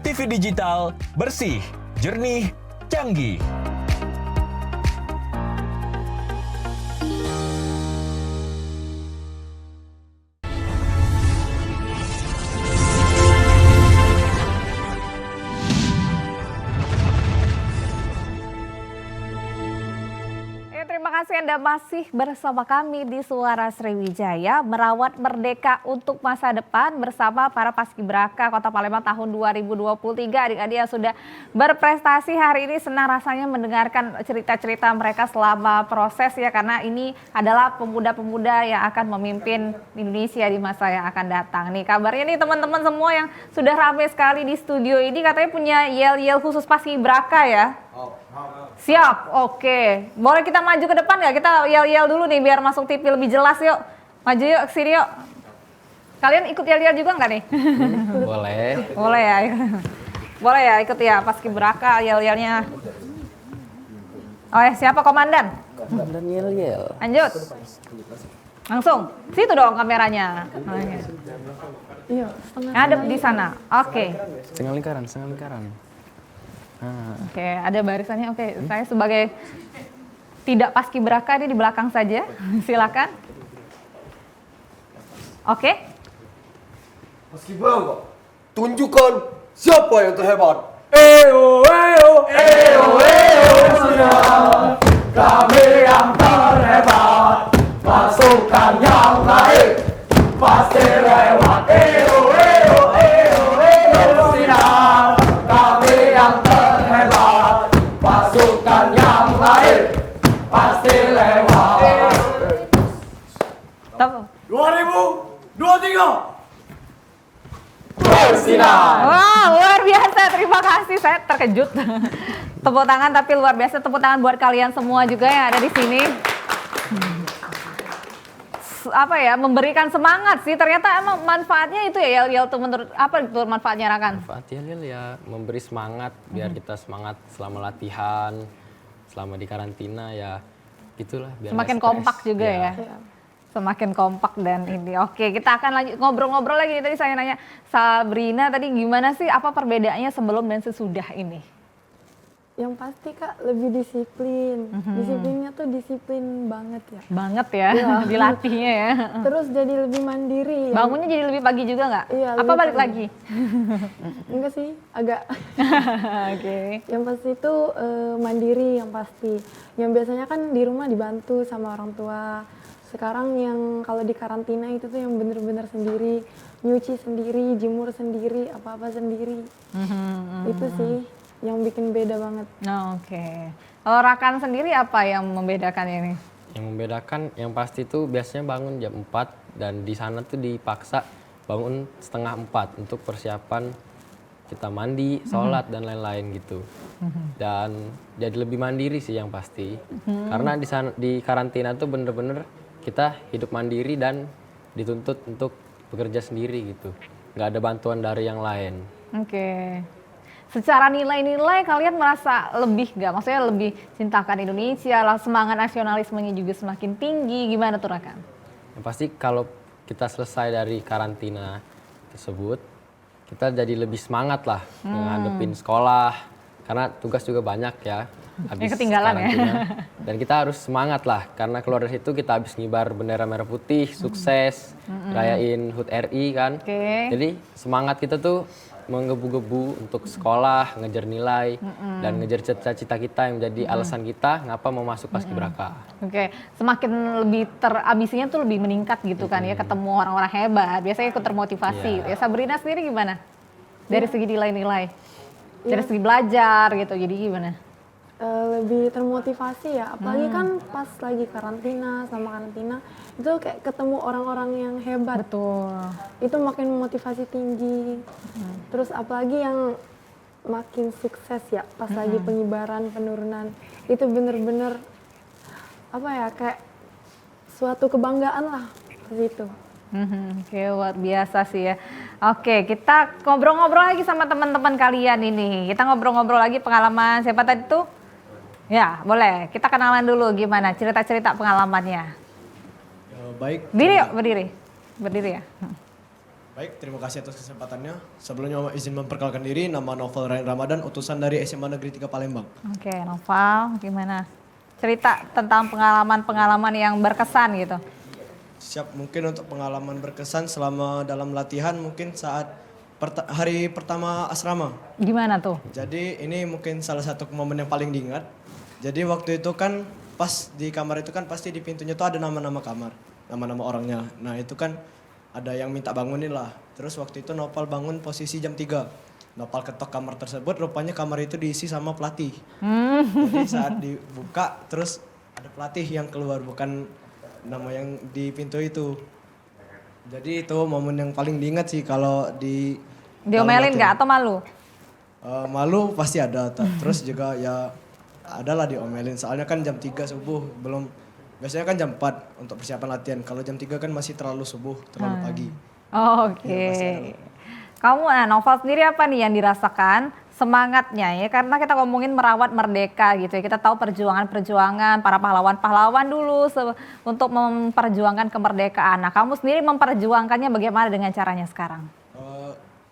TV digital, bersih, jernih, canggih. Terima kasih Anda masih bersama kami di Suara Sriwijaya, merawat merdeka untuk masa depan bersama para paskibraka Kota Palembang tahun 2023. Adik-adik yang sudah berprestasi hari ini, senang rasanya mendengarkan cerita-cerita mereka selama proses ya, karena ini adalah pemuda-pemuda yang akan memimpin Indonesia di masa yang akan datang. Nih kabarnya nih teman-teman semua yang sudah ramai sekali di studio ini katanya punya yel-yel khusus paskibraka ya. Siap, oke. Boleh kita maju ke depan nggak? Kita yel-yel dulu nih biar masuk TV lebih jelas yuk. Maju yuk, ke sini yuk. Kalian ikut yel-yel juga nggak nih? Boleh. Boleh ya. Boleh ya ikut ya paskibraka yel-yelnya. Oh ya, siapa komandan? Komandan yel-yel. Lanjut. Langsung. Situ dong kameranya. Iya, Ada di sana. Oke. Setengah lingkaran. Oke, ada barisannya. Oke, saya sebagai tidak paskibraka ini di belakang saja. Silakan. Oke. Paskibraka, tunjukkan siapa yang terhebat. Eyo, eyo, eyo, eyo, sudah kami yang terhebat. Pasukan yang lain pasti lewat. Eyo, eyo, eyo, eyo, sudah kami yang terhebat. Pasukan yang lain pasti lewat. 2023 bersinar. Wah, luar biasa. Terima kasih. Saya terkejut. Tepuk tangan tapi luar biasa. Tepuk tangan buat kalian semua juga yang ada di sini. Apa ya, memberikan semangat sih. Ternyata emang manfaatnya itu ya, Yel, tuh menurut apa itu manfaatnya, Rakan? Manfaatnya ya memberi semangat biar kita semangat selama latihan, selama di karantina ya gitulah. Biar Semakin nggak stres. kompak juga ya. Semakin kompak dan ini. Oke, kita akan lanjut ngobrol-ngobrol lagi. Tadi saya nanya Sabrina tadi gimana sih, apa perbedaannya sebelum dan sesudah ini? Yang pasti Kak lebih disiplin. Disiplinnya tuh disiplin banget ya. Banget ya, Iya. dilatihnya ya. Terus jadi lebih mandiri. Bangunnya jadi lebih pagi juga nggak? Iya. Apa lebih balik pagi. lagi? Enggak sih, agak. Oke. Yang pasti itu mandiri yang pasti. Yang biasanya kan di rumah dibantu sama orang tua. Sekarang yang kalau di karantina itu tuh yang bener-bener sendiri, nyuci sendiri, jemur sendiri, apa-apa sendiri. Itu sih yang bikin beda banget. Oke. Kalau Rakan sendiri apa yang membedakan ini? Yang membedakan yang pasti tuh biasanya bangun jam 4 dan di sana tuh dipaksa bangun setengah 4 untuk persiapan kita mandi, sholat dan lain-lain gitu. Dan jadi lebih mandiri sih yang pasti. Karena di sana di karantina tuh bener-bener kita hidup mandiri dan dituntut untuk bekerja sendiri gitu. Nggak ada bantuan dari yang lain. Oke. Secara nilai-nilai kalian merasa lebih nggak? Maksudnya lebih cintakan Indonesia, lah semangat nasionalismenya juga semakin tinggi. Gimana tuh Rakan? Yang pasti kalau kita selesai dari karantina tersebut, kita jadi lebih semangat lah menghadapin sekolah. Karena tugas juga banyak ya. Habis ketinggalan ya. karantina. Dan kita harus semangat lah. Karena keluar dari situ kita habis ngibar bendera merah putih, sukses, rayain HUT RI kan. Jadi semangat kita tuh menggebu-gebu untuk sekolah, ngejar nilai, dan ngejar cita-cita kita yang menjadi alasan kita ngapa mau masuk paskibraka. Oke, semakin lebih ambisinya tuh lebih meningkat gitu kan ya, ketemu orang-orang hebat, biasanya ikut termotivasi. Ya Sabrina sendiri gimana? Dari segi nilai-nilai, dari segi belajar gitu, jadi gimana? Lebih termotivasi ya, apalagi kan pas lagi karantina sama karantina itu kayak ketemu orang-orang yang hebat. Betul. Itu makin motivasi tinggi. Terus apalagi yang makin sukses ya pas lagi pengibaran, penurunan itu bener-bener apa ya, kayak suatu kebanggaan lah gitu. Oke, luar biasa sih ya. Oke, kita ngobrol-ngobrol lagi sama teman-teman kalian ini. Kita ngobrol-ngobrol lagi pengalaman siapa tadi tuh? Ya, boleh. Kita kenalan dulu gimana cerita-cerita pengalamannya. Baik. Berdiri ya. Baik, terima kasih atas kesempatannya. Sebelumnya izin memperkenalkan diri, nama Novel Ryan Ramadan, utusan dari SMA Negeri 3 Palembang. Oke, Novel, gimana? Cerita tentang pengalaman-pengalaman yang berkesan gitu. Siap, mungkin untuk pengalaman berkesan selama dalam latihan mungkin saat hari pertama asrama. Gimana tuh? Jadi ini mungkin salah satu momen yang paling diingat. Jadi waktu itu kan pas di kamar itu kan pasti di pintunya tuh ada nama-nama kamar, nama-nama orangnya. Nah itu kan ada yang minta bangunin lah. Terus waktu itu Nopal bangun posisi jam 3. Nopal ketok kamar tersebut, rupanya kamar itu diisi sama pelatih. Jadi saat dibuka terus ada pelatih yang keluar, bukan nama yang di pintu itu. Jadi itu momen yang paling diingat sih kalau di diomelin nggak atau malu? Malu pasti ada, terus juga ya adalah diomelin. Soalnya kan jam 3 subuh belum, biasanya kan jam 4 untuk persiapan latihan. Kalau jam 3 kan masih terlalu subuh, terlalu pagi. Oke. Kamu, Novel sendiri apa nih yang dirasakan semangatnya ya? Karena kita ngomongin merawat merdeka gitu ya. Kita tahu perjuangan-perjuangan para pahlawan-pahlawan dulu untuk memperjuangkan kemerdekaan. Nah, kamu sendiri memperjuangkannya bagaimana dengan caranya sekarang?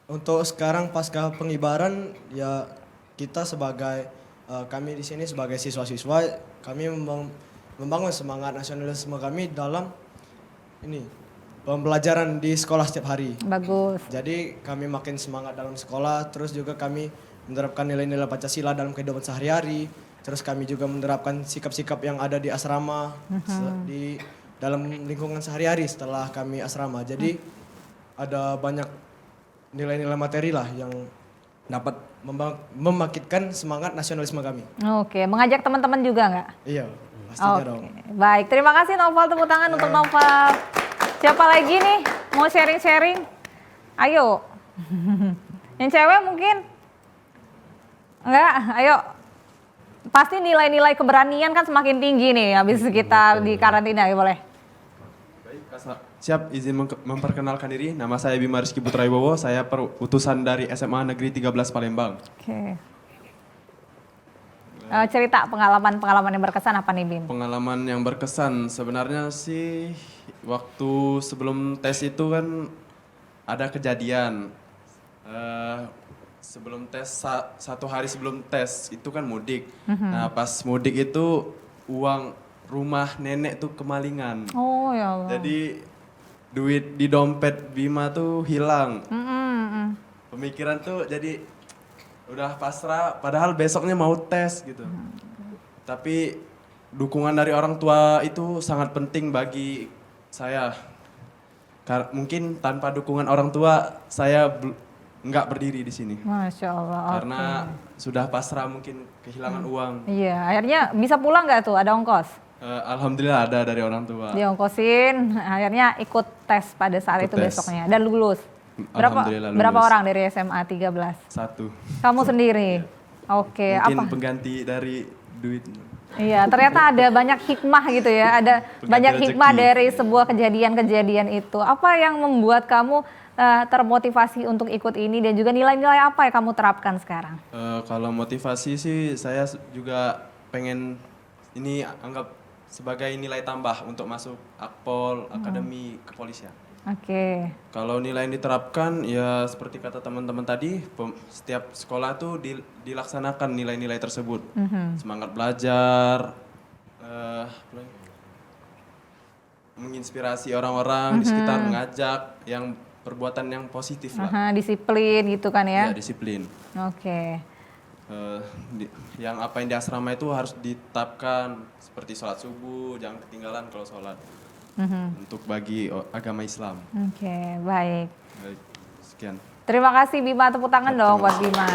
Untuk sekarang pasca pengibaran ya kita sebagai kami di sini sebagai siswa-siswa, kami membangun semangat nasionalisme kami dalam ini pembelajaran di sekolah setiap hari. Bagus. Jadi kami makin semangat dalam sekolah, terus juga kami menerapkan nilai-nilai Pancasila dalam kehidupan sehari-hari. Terus kami juga menerapkan sikap-sikap yang ada di asrama di dalam lingkungan sehari-hari setelah kami asrama. Jadi ada banyak nilai-nilai materi lah yang dapat membangkitkan semangat nasionalisme kami. Oke, mengajak teman-teman juga nggak? Iya, pastinya Oke, dong. baik. Terima kasih Noval, tepuk tangan untuk Noval. Siapa lagi nih mau sharing-sharing? Ayo. Yang cewek mungkin? Enggak, ayo. Pasti nilai-nilai keberanian kan semakin tinggi nih habis kita di karantina, ya boleh. Siap, izin memperkenalkan diri. Nama saya Bima Rizky Putra Ibowo. Saya utusan dari SMA Negeri 13 Palembang. Oke. Cerita pengalaman yang berkesan apa nih, Bim? Pengalaman yang berkesan sebenarnya sih waktu sebelum tes itu kan ada kejadian. Sebelum tes, 1 hari sebelum tes itu kan mudik. Nah pas mudik itu uang rumah nenek tuh kemalingan. Oh ya Allah. Jadi duit di dompet Bima tuh hilang. Pemikiran tuh jadi udah pasrah, padahal besoknya mau tes gitu. Tapi dukungan dari orang tua itu sangat penting bagi saya. Mungkin tanpa dukungan orang tua saya nggak berdiri di sini. Masya Allah. Karena sudah pasrah mungkin kehilangan uang. Iya, akhirnya bisa pulang nggak tuh? Ada ongkos? Alhamdulillah ada dari orang tua. Diongkosin, akhirnya ikut tes pada saat itu besoknya dan lulus. Alhamdulillah lulus. Berapa orang dari SMA 13? 1. Kamu sendiri? Oke, Mungkin apa? pengganti dari duit. Iya, ternyata ada banyak hikmah gitu ya. Ada banyak hikmah rezeki. dari sebuah kejadian-kejadian itu. Apa yang membuat kamu termotivasi untuk ikut ini dan juga nilai-nilai apa yang kamu terapkan sekarang? Kalau motivasi sih saya juga pengen ini anggap sebagai nilai tambah untuk masuk Akpol, Akademi Kepolisian. Oke. Kalau nilai yang diterapkan ya seperti kata teman-teman tadi, setiap sekolah tuh dilaksanakan nilai-nilai tersebut. Semangat belajar, menginspirasi orang-orang di sekitar, mengajak yang perbuatan yang positif lah. Disiplin gitu kan ya? Ya, disiplin. Oke. Yang apa yang di asrama itu harus ditetapkan seperti sholat subuh, jangan ketinggalan kalau sholat. Untuk bagi agama Islam. Oke, baik. Baik, sekian. Terima kasih Bima, tepuk tangan dong buat Bima.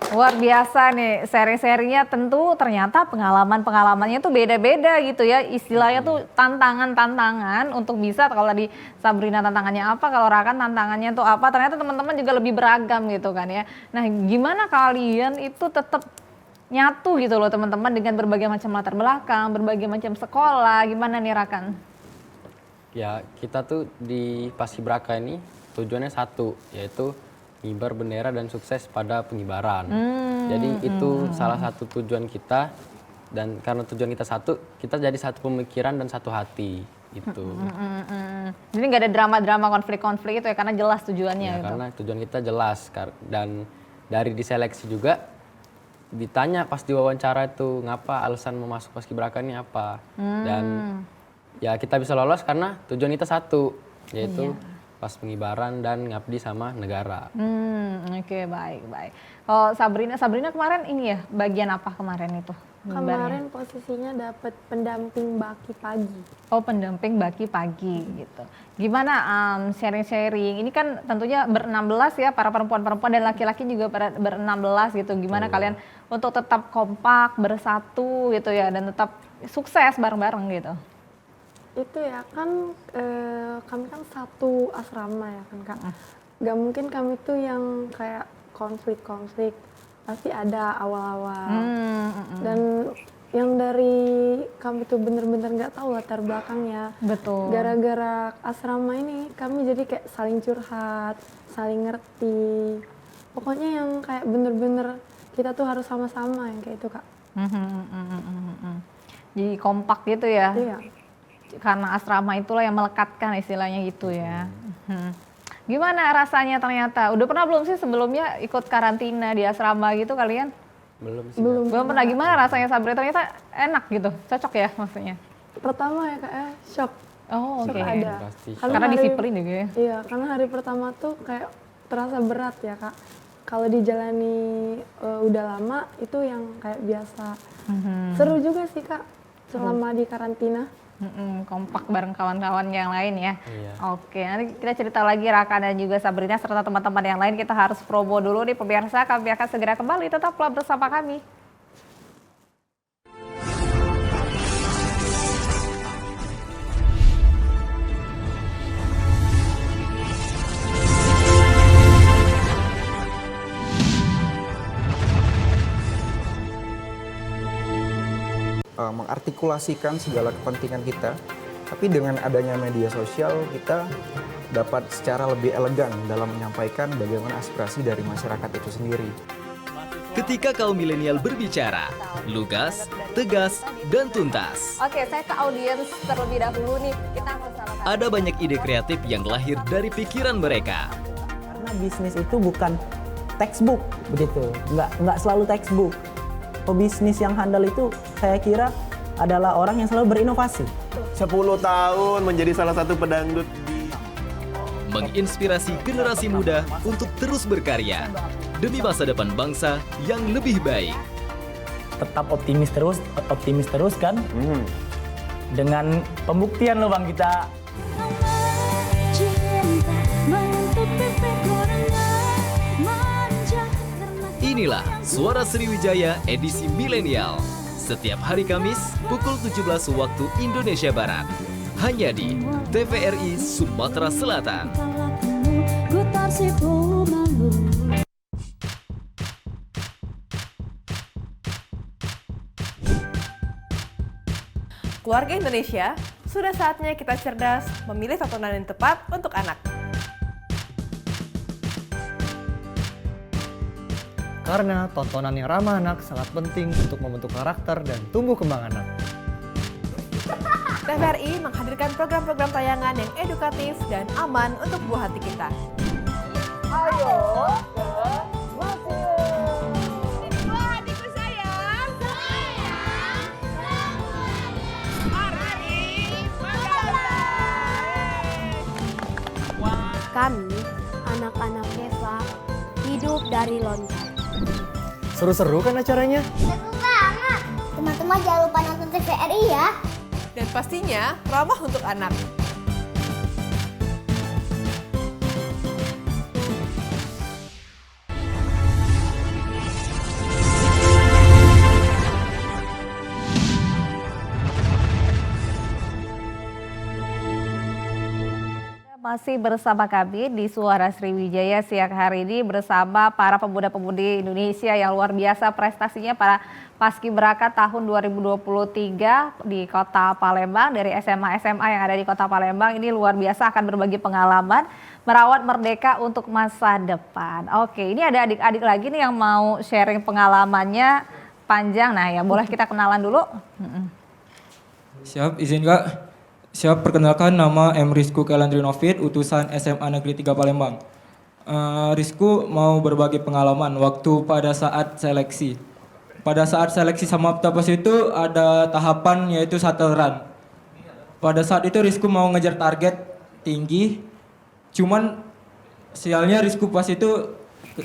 Luar biasa nih, sharing-sharingnya tentu ternyata pengalaman-pengalamannya tuh beda-beda gitu ya. Istilahnya tuh tantangan-tantangan untuk bisa, kalau tadi Sabrina tantangannya apa, kalau Rakan tantangannya tuh apa, ternyata teman-teman juga lebih beragam gitu kan ya. Nah gimana kalian itu tetap nyatu gitu loh teman-teman dengan berbagai macam latar belakang, berbagai macam sekolah, gimana nih Rakan? Ya kita tuh di Paskibraka ini tujuannya satu, yaitu ngibar bendera dan sukses pada pengibaran. Jadi itu salah satu tujuan kita, dan karena tujuan kita satu, kita jadi satu pemikiran dan satu hati gitu. Jadi nggak ada drama-drama konflik-konflik itu ya, karena jelas tujuannya Ya, gitu. karena tujuan kita jelas, dan dari diseleksi juga ditanya pas diwawancara itu ngapa alasan mau masuk Paskibraka ini apa, dan ya kita bisa lolos karena tujuan kita satu, yaitu pas pengibaran dan ngabdi sama negara. Oke, baik. Kalau Sabrina kemarin ini ya, bagian apa kemarin itu? Kemarin posisinya dapat pendamping baki pagi. Oh, pendamping baki pagi gitu. Gimana sharing-sharing? Ini kan tentunya ber-16 ya, para perempuan-perempuan dan laki-laki juga ber-16 gitu. Gimana kalian untuk tetap kompak, bersatu gitu ya, dan tetap sukses bareng-bareng gitu? Itu ya kan kami kan satu asrama ya kan Kak. Gak mungkin kami tuh yang kayak konflik-konflik, pasti ada awal-awal. Dan yang dari kami tuh bener-bener gak tahu latar belakangnya. Betul. Gara-gara asrama ini kami jadi kayak saling curhat, saling ngerti. Pokoknya yang kayak bener-bener kita tuh harus sama-sama yang kayak itu Kak. Jadi kompak gitu ya? Iya. Karena asrama itulah yang melekatkan istilahnya gitu ya. Gimana rasanya ternyata? Udah pernah belum sih sebelumnya ikut karantina di asrama gitu kalian? Belum sih. Belum pernah. Gimana rasanya Sabrina? Ternyata enak gitu, cocok ya maksudnya? Pertama ya Kak ya, shock. Oh Shock oke. ada. Pasti. Karena disiplin juga ya? Iya, karena hari pertama tuh kayak terasa berat ya Kak. Kalau dijalani udah lama itu yang kayak biasa. Seru juga sih Kak selama di karantina. Kompak bareng kawan-kawan yang lain ya. Iya. Oke, nanti kita cerita lagi Raka dan juga Sabrina serta teman-teman yang lain. Kita harus promo dulu nih pemirsa. Kami akan segera kembali, tetaplah bersama kami. Mengartikulasikan segala kepentingan kita, tapi dengan adanya media sosial kita dapat secara lebih elegan dalam menyampaikan bagaimana aspirasi dari masyarakat itu sendiri. Ketika kaum milenial berbicara, lugas, tegas, dan tuntas. Oke, saya ke audiens terlebih dahulu nih. Kita akan salah. Ada banyak ide kreatif yang lahir dari pikiran mereka. Karena bisnis itu bukan textbook begitu, nggak selalu textbook. Pebisnis yang handal itu saya kira adalah orang yang selalu berinovasi. 10 tahun menjadi salah satu pedangdut menginspirasi generasi muda untuk terus berkarya demi masa depan bangsa yang lebih baik. Tetap optimis terus kan? Dengan pembuktian loh Bang kita. Inilah Suara Sriwijaya edisi milenial. Setiap hari Kamis pukul 17 waktu Indonesia Barat. Hanya di TVRI Sumatera Selatan. Keluarga Indonesia, sudah saatnya kita cerdas memilih tontonan yang tepat untuk anak. Karena tontonan yang ramah anak sangat penting untuk membentuk karakter dan tumbuh kembang anak. TVRI menghadirkan program-program tayangan yang edukatif dan aman untuk buah hati kita. Ayo, buah hatiku sayang. Kami, anak-anak Eva, hidup dari lontar. Seru-seru kan acaranya? Seru banget. Teman-teman jangan lupa nonton TVRI ya. Dan pastinya ramah untuk anak. Masih bersama kami di Suara Sriwijaya siang hari ini bersama para pemuda-pemudi Indonesia yang luar biasa prestasinya para Paskibraka tahun 2023 di Kota Palembang dari SMA-SMA yang ada di Kota Palembang. Ini luar biasa akan berbagi pengalaman merawat merdeka untuk masa depan. Oke, ini ada adik-adik lagi nih yang mau sharing pengalamannya panjang. Nah ya boleh kita kenalan dulu. Siap, izin Kak. Siap, perkenalkan nama M. Rizku Kelandri Novit, utusan SMA Negeri 3 Palembang. Rizku mau berbagi pengalaman waktu pada saat seleksi. Pada saat seleksi sama Aptapas itu ada tahapan yaitu shuttle run. Pada saat itu Rizku mau ngejar target tinggi, cuman sialnya Rizku pas itu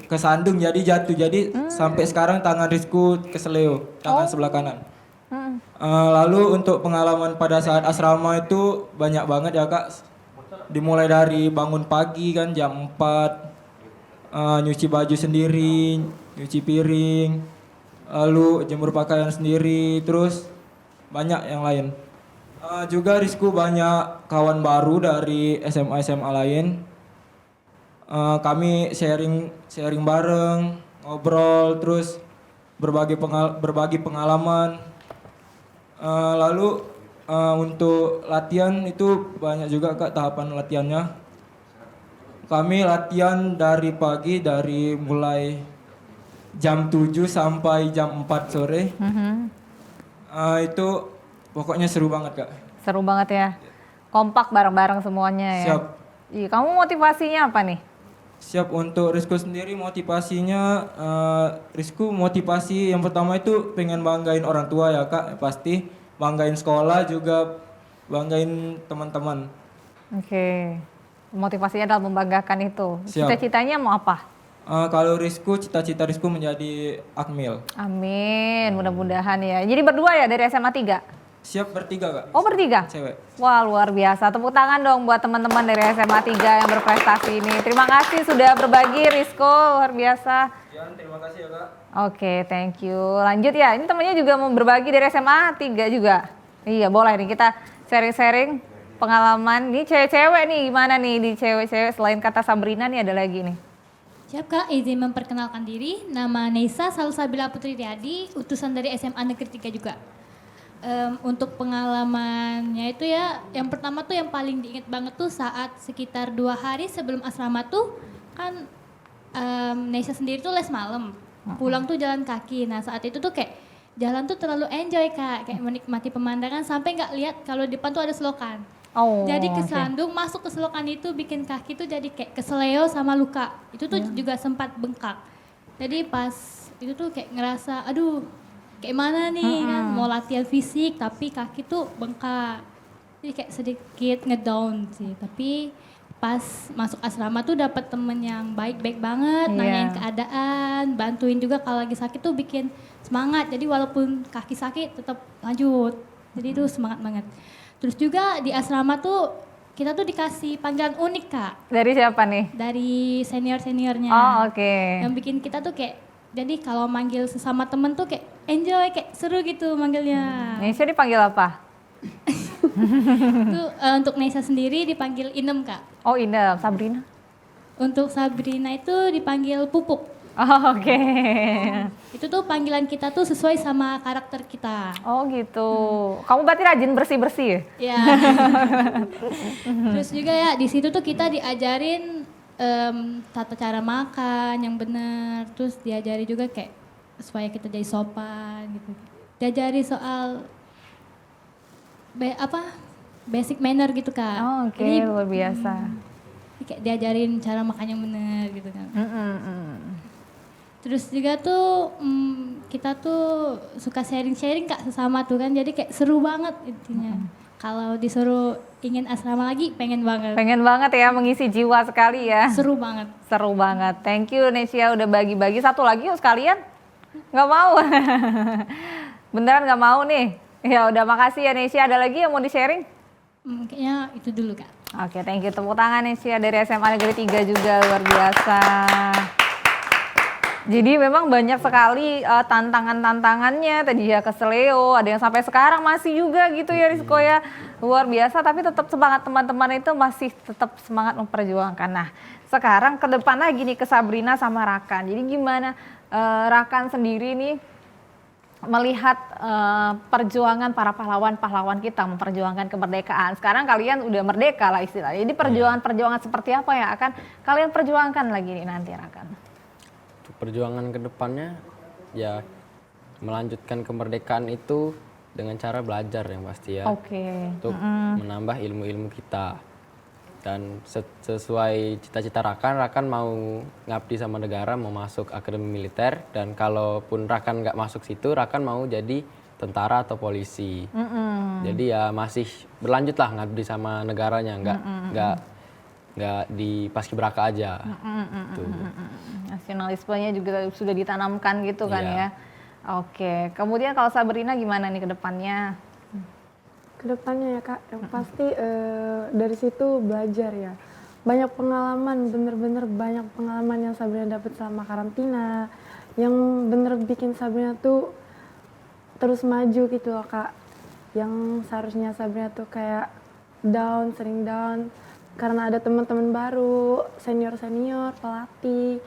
kesandung jadi jatuh. Jadi sampai sekarang tangan Rizku keseleo, tangan sebelah kanan. Lalu untuk pengalaman pada saat asrama itu banyak banget ya Kak. Dimulai dari bangun pagi kan jam 4, nyuci baju sendiri, nyuci piring, lalu jemur pakaian sendiri, terus banyak yang lain. Juga Rizku banyak kawan baru dari SMA-SMA lain. Kami sharing bareng, ngobrol, terus berbagi pengalaman. Lalu untuk latihan itu banyak juga Kak tahapan latihannya. Kami latihan dari pagi dari mulai jam 7 sampai jam 4 sore. Itu pokoknya seru banget Kak. Seru banget ya. Kompak bareng-bareng semuanya ya. Siap. Iya, kamu motivasinya apa nih? Siap. Untuk Rizku sendiri motivasinya, Rizku motivasi yang pertama itu pengen banggain orang tua ya Kak, pasti banggain sekolah juga banggain teman-teman. Oke, motivasinya adalah membanggakan itu. Siap. Cita-citanya mau apa? Kalau Rizku, cita-cita Rizku menjadi akmil. Amin, mudah-mudahan ya. Jadi berdua ya dari SMA 3? Siap, bertiga Kak. Oh bertiga? Cewek. Wah luar biasa, tepuk tangan dong buat teman-teman dari SMA 3 yang berprestasi ini. Terima kasih sudah berbagi Rizko, luar biasa. Terima kasih ya Kak. Oke, thank you. Lanjut ya, ini temannya juga mau berbagi dari SMA 3 juga. Iya boleh nih kita sharing-sharing pengalaman. Nih cewek-cewek nih gimana nih di cewek-cewek selain kata Sabrina nih ada lagi nih. Siap Kak, izin memperkenalkan diri. Nama Neisa Salsabila Putri Riyadi, utusan dari SMA Negeri 3 juga. Untuk pengalamannya itu ya, yang pertama tuh yang paling diingat banget tuh saat sekitar 2 hari sebelum asrama tuh kan Neisa sendiri tuh les malam, pulang tuh jalan kaki. Nah saat itu tuh kayak jalan tuh terlalu enjoy Kak, kayak menikmati pemandangan sampai nggak lihat kalau di depan tuh ada selokan. Oh, jadi oke. kesandung masuk ke selokan itu bikin kaki tuh jadi kayak keseleo sama luka. Itu tuh juga sempat bengkak. Jadi pas itu tuh kayak ngerasa aduh kayak mana nih kan mau latihan fisik tapi kaki tuh bengkak. Jadi kayak sedikit ngedown sih. Tapi pas masuk asrama tuh dapat temen yang baik-baik banget, nanyain keadaan, bantuin juga kalau lagi sakit tuh bikin semangat. Jadi walaupun kaki sakit tetap lanjut. Jadi itu semangat banget. Terus juga di asrama tuh kita tuh dikasih panggilan unik Kak. Dari siapa nih? Dari senior-seniornya. Oh oke. Yang bikin kita tuh kayak, jadi kalau manggil sesama temen tuh kayak enjoy, kayak seru gitu manggilnya. Neisa dipanggil apa? Itu untuk Neisa sendiri dipanggil Inem Kak. Oh Inem, Sabrina? Untuk Sabrina itu dipanggil Pupuk. Oh oke. Itu tuh panggilan kita tuh sesuai sama karakter kita. Oh gitu. Kamu berarti rajin bersih-bersih ya? Iya. Terus juga ya di situ tuh kita diajarin tata cara makan yang benar, terus diajari juga kayak supaya kita jadi sopan gitu. Diajari soal basic manner gitu Kak. Oh, oke, luar biasa. Kayak diajarin cara makan yang benar gitu kan. Terus juga tuh kita tuh suka sharing-sharing Kak sesama tuh kan, jadi kayak seru banget intinya. Kalau disuruh ingin asrama lagi, pengen banget. Pengen banget ya, mengisi jiwa sekali ya. Seru banget. Seru banget. Thank you Nesia udah bagi-bagi. Satu lagi yuk sekalian. Nggak mau. Beneran nggak mau nih. Ya udah makasih ya Nesia. Ada lagi yang mau di-sharing? Kayaknya itu dulu Kak. Oke, thank you. Tepuk tangan Nesia dari SMA Negeri 3 juga, luar biasa. Jadi memang banyak sekali tantangan-tantangannya, tadi ya keseleo, ada yang sampai sekarang masih juga gitu ya Rizko ya. Luar biasa, tapi tetap semangat teman-teman itu masih tetap semangat memperjuangkan. Nah sekarang ke depan lagi nih ke Sabrina sama Rakan. Jadi gimana Rakan sendiri nih melihat perjuangan para pahlawan-pahlawan kita memperjuangkan kemerdekaan. Sekarang kalian udah merdeka lah istilahnya. Jadi perjuangan-perjuangan seperti apa yang akan kalian perjuangkan lagi nih nanti Rakan? Perjuangan ke depannya ya melanjutkan kemerdekaan itu dengan cara belajar yang pasti ya. Oke. Untuk menambah ilmu-ilmu kita. Dan sesuai cita-cita Rakan mau ngabdi sama negara, mau masuk akademi militer, dan kalaupun Rakan nggak masuk situ, Rakan mau jadi tentara atau polisi. Jadi ya masih berlanjut lah ngabdi sama negaranya, nggak di paskibraka aja. Nasionalismenya juga sudah ditanamkan gitu kan Iya. ya. Oke, kemudian kalau Sabrina gimana nih ke depannya? Kedepannya ya Kak, yang pasti dari situ belajar ya. Banyak pengalaman, bener-bener banyak pengalaman yang Sabrina dapat selama karantina, yang bener bikin Sabrina tuh terus maju gitu loh Kak. Yang seharusnya Sabrina tuh kayak down, sering down, karena ada teman-teman baru, senior-senior, pelatih.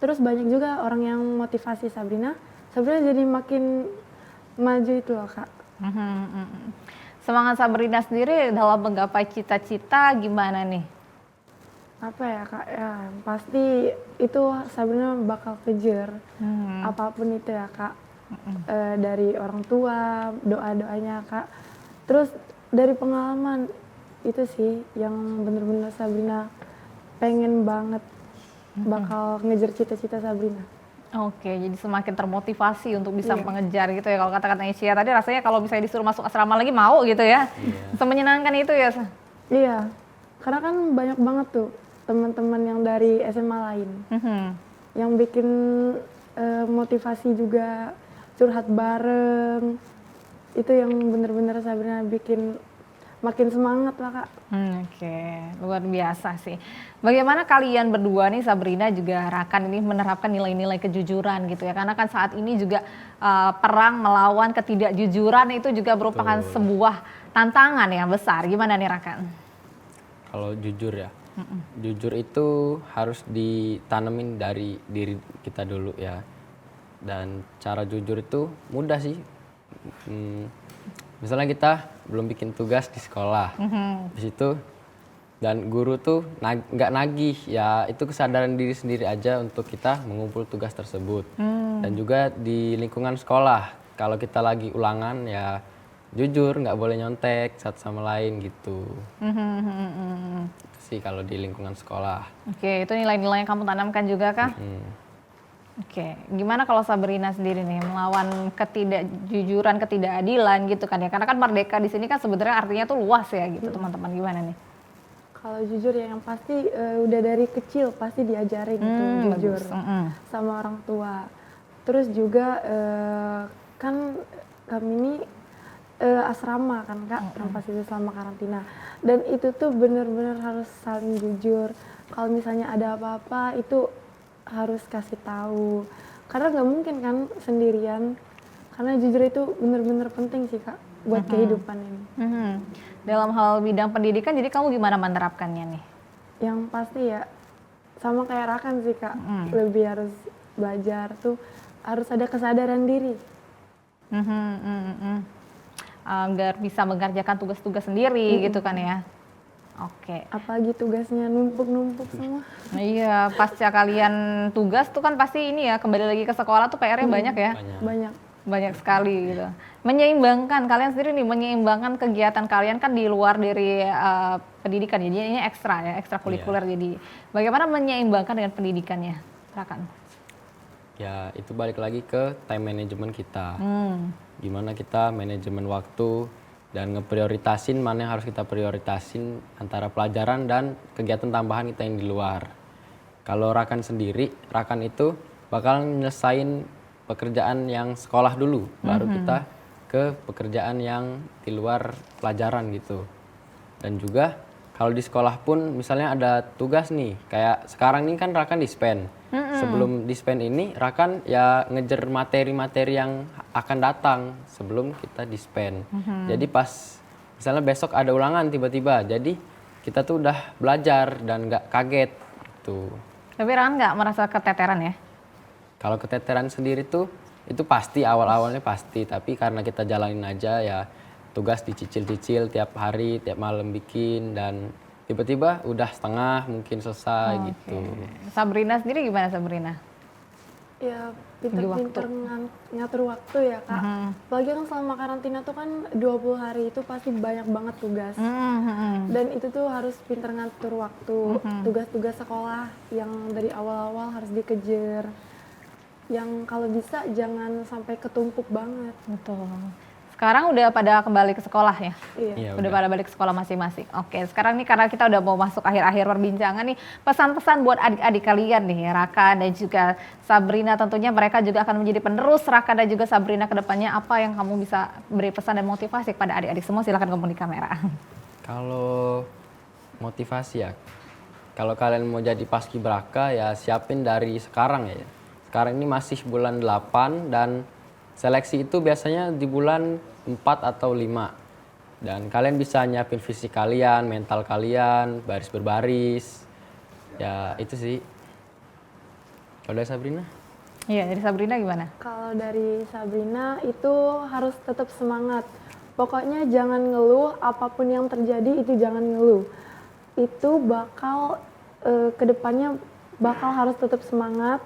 Terus banyak juga orang yang motivasi Sabrina jadi makin maju itu loh Kak. Semangat Sabrina sendiri dalam menggapai cita-cita gimana nih? Apa ya Kak, ya pasti itu Sabrina bakal kejar apapun itu ya Kak. Dari orang tua, doa-doanya Kak. Terus dari pengalaman itu sih yang bener-bener Sabrina pengen banget bakal ngejar cita-cita Sabrina. Oke, jadi semakin termotivasi untuk bisa Iya. mengejar gitu ya. Kalau kata-kata Cia tadi rasanya kalau misalnya disuruh masuk asrama lagi mau gitu ya. Semenyenangkan itu ya. Iya, karena kan banyak banget tuh teman-teman yang dari SMA lain yang bikin motivasi juga, curhat bareng. Itu yang bener-bener Sabrina bikin makin semangat lah Kak. Oke, luar biasa sih. Bagaimana kalian berdua nih Sabrina juga Rakan ini menerapkan nilai-nilai kejujuran gitu ya? Karena kan saat ini juga perang melawan ketidakjujuran itu juga merupakan sebuah tantangan yang besar. Gimana nih Rakan? Kalau jujur ya, jujur itu harus ditanemin dari diri kita dulu ya. Dan cara jujur itu mudah sih. Misalnya kita belum bikin tugas di sekolah, di situ dan guru tuh nggak nagih ya, itu kesadaran diri sendiri aja untuk kita mengumpul tugas tersebut. Dan juga di lingkungan sekolah, kalau kita lagi ulangan ya jujur, nggak boleh nyontek satu sama lain gitu. Itu sih kalau di lingkungan sekolah. Oke, itu nilai-nilai yang kamu tanamkan juga kah? Oke, gimana kalau Sabrina sendiri nih melawan ketidakjujuran, ketidakadilan gitu kan ya? Karena kan merdeka di sini kan sebenarnya artinya tuh luas ya gitu teman-teman, gimana nih? Kalau jujur ya yang pasti udah dari kecil pasti diajarin itu jujur sama orang tua. Terus juga kan kami ini asrama kan Kak, tempat itu selama karantina. Dan itu tuh bener-bener harus saling jujur. Kalau misalnya ada apa-apa itu harus kasih tahu. Karena nggak mungkin kan sendirian. Karena jujur itu bener-bener penting sih Kak buat kehidupan ini. Dalam hal bidang pendidikan, jadi kamu gimana menerapkannya nih? Yang pasti ya sama kayak Rakan sih Kak, lebih harus belajar tuh harus ada kesadaran diri. Agar bisa mengerjakan tugas-tugas sendiri gitu kan ya? Oke. Apalagi tugasnya numpuk-numpuk semua. Iya, pasca kalian tugas tuh kan pasti ini ya, kembali lagi ke sekolah tuh PR-nya banyak ya? Banyak sekali gitu. Menyeimbangkan, kalian sendiri nih menyeimbangkan kegiatan kalian kan di luar dari pendidikan, jadi ini ekstra ya, ekstrakurikuler. Jadi bagaimana menyeimbangkan dengan pendidikannya, Rakan? Ya itu balik lagi ke time management kita. Gimana kita manajemen waktu dan ngeprioritasin mana yang harus kita prioritasin antara pelajaran dan kegiatan tambahan kita yang di luar. Kalau Rakan sendiri, Rakan itu bakal nyelesain pekerjaan yang sekolah dulu, baru kita ke pekerjaan yang di luar pelajaran gitu. Dan juga kalau di sekolah pun misalnya ada tugas nih, kayak sekarang ini kan Rakan dispen. Sebelum dispen ini Rakan ya ngejar materi-materi yang akan datang sebelum kita dispen. Jadi pas misalnya besok ada ulangan tiba-tiba, jadi kita tuh udah belajar dan nggak kaget tuh. Tapi Rakan nggak merasa keteteran ya? Kalau keteteran sendiri tuh itu pasti awal-awalnya pasti, tapi karena kita jalanin aja ya tugas dicicil-cicil tiap hari, tiap malam bikin dan tiba-tiba udah setengah mungkin selesai gitu. Sabrina sendiri gimana Sabrina? Ya pinter-pinter ngatur waktu ya Kak. Apalagi kan selama karantina tuh kan 20 hari itu pasti banyak banget tugas. Dan itu tuh harus pinter ngatur waktu. Tugas-tugas sekolah yang dari awal-awal harus dikejar. Yang kalau bisa jangan sampai ketumpuk banget. Betul. Sekarang udah pada kembali ke sekolah ya? Iya. Udah pada balik ke sekolah masing-masing. Oke, sekarang nih karena kita udah mau masuk akhir-akhir perbincangan nih, pesan-pesan buat adik-adik kalian nih, Rakan dan juga Sabrina, tentunya mereka juga akan menjadi penerus Rakan dan juga Sabrina ke depannya. Apa yang kamu bisa beri pesan dan motivasi kepada adik-adik semua? Silakan ngomong di kamera. Kalau motivasi ya, kalau kalian mau jadi paskibraka ya siapin dari sekarang ya. Sekarang ini masih bulan 8 dan seleksi itu biasanya di bulan 4 atau 5. Dan kalian bisa nyiapin fisik kalian, mental kalian, baris berbaris. Ya itu sih. Kalau dari Sabrina? Iya, dari Sabrina gimana? Kalau dari Sabrina itu harus tetap semangat. Pokoknya jangan ngeluh, apapun yang terjadi itu jangan ngeluh. Itu bakal kedepannya bakal harus tetap semangat.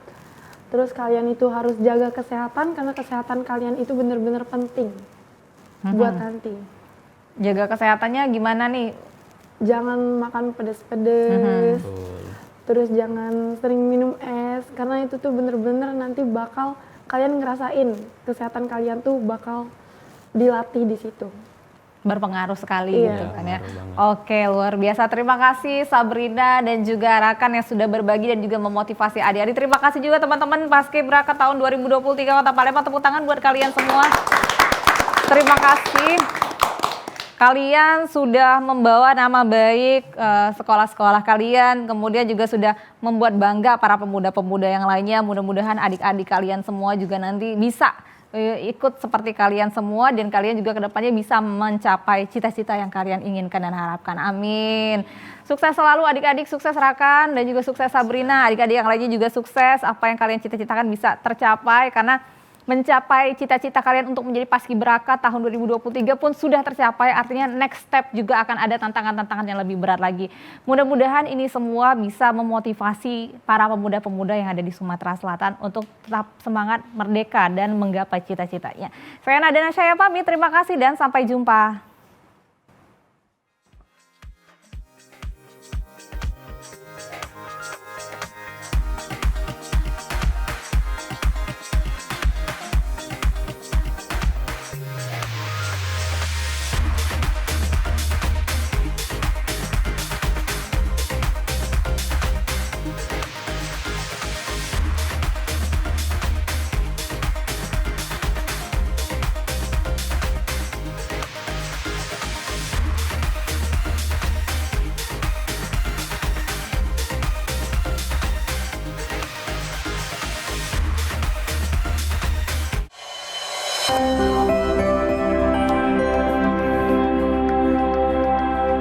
Terus kalian itu harus jaga kesehatan karena kesehatan kalian itu benar-benar penting buat nanti. Jaga kesehatannya gimana nih? Jangan makan pedes-pedes. Terus jangan sering minum es, karena itu tuh bener-bener nanti bakal kalian ngerasain kesehatan kalian tuh bakal dilatih di situ. Berpengaruh sekali Iya. gitu kan ya. Oke, luar biasa. Terima kasih Sabrina dan juga Rakan yang sudah berbagi dan juga memotivasi adik-adik. Terima kasih juga teman-teman Paskibraka tahun 2023 Kota Palembang. Tepuk tangan buat kalian semua. Terima kasih. Kalian sudah membawa nama baik sekolah-sekolah kalian, kemudian juga sudah membuat bangga para pemuda-pemuda yang lainnya. Mudah-mudahan adik-adik kalian semua juga nanti bisa ikut seperti kalian semua dan kalian juga kedepannya bisa mencapai cita-cita yang kalian inginkan dan harapkan. Amin. Sukses selalu adik-adik, sukses Rakan dan juga sukses Sabrina. Adik-adik yang lainnya juga sukses. Apa yang kalian cita-citakan bisa tercapai karena mencapai cita-cita kalian untuk menjadi Paskibraka tahun 2023 pun sudah tercapai. Artinya next step juga akan ada tantangan-tantangan yang lebih berat lagi. Mudah-mudahan ini semua bisa memotivasi para pemuda-pemuda yang ada di Sumatera Selatan untuk tetap semangat, merdeka dan menggapai cita-citanya. Saya Nadana Syaya pamit, terima kasih dan sampai jumpa.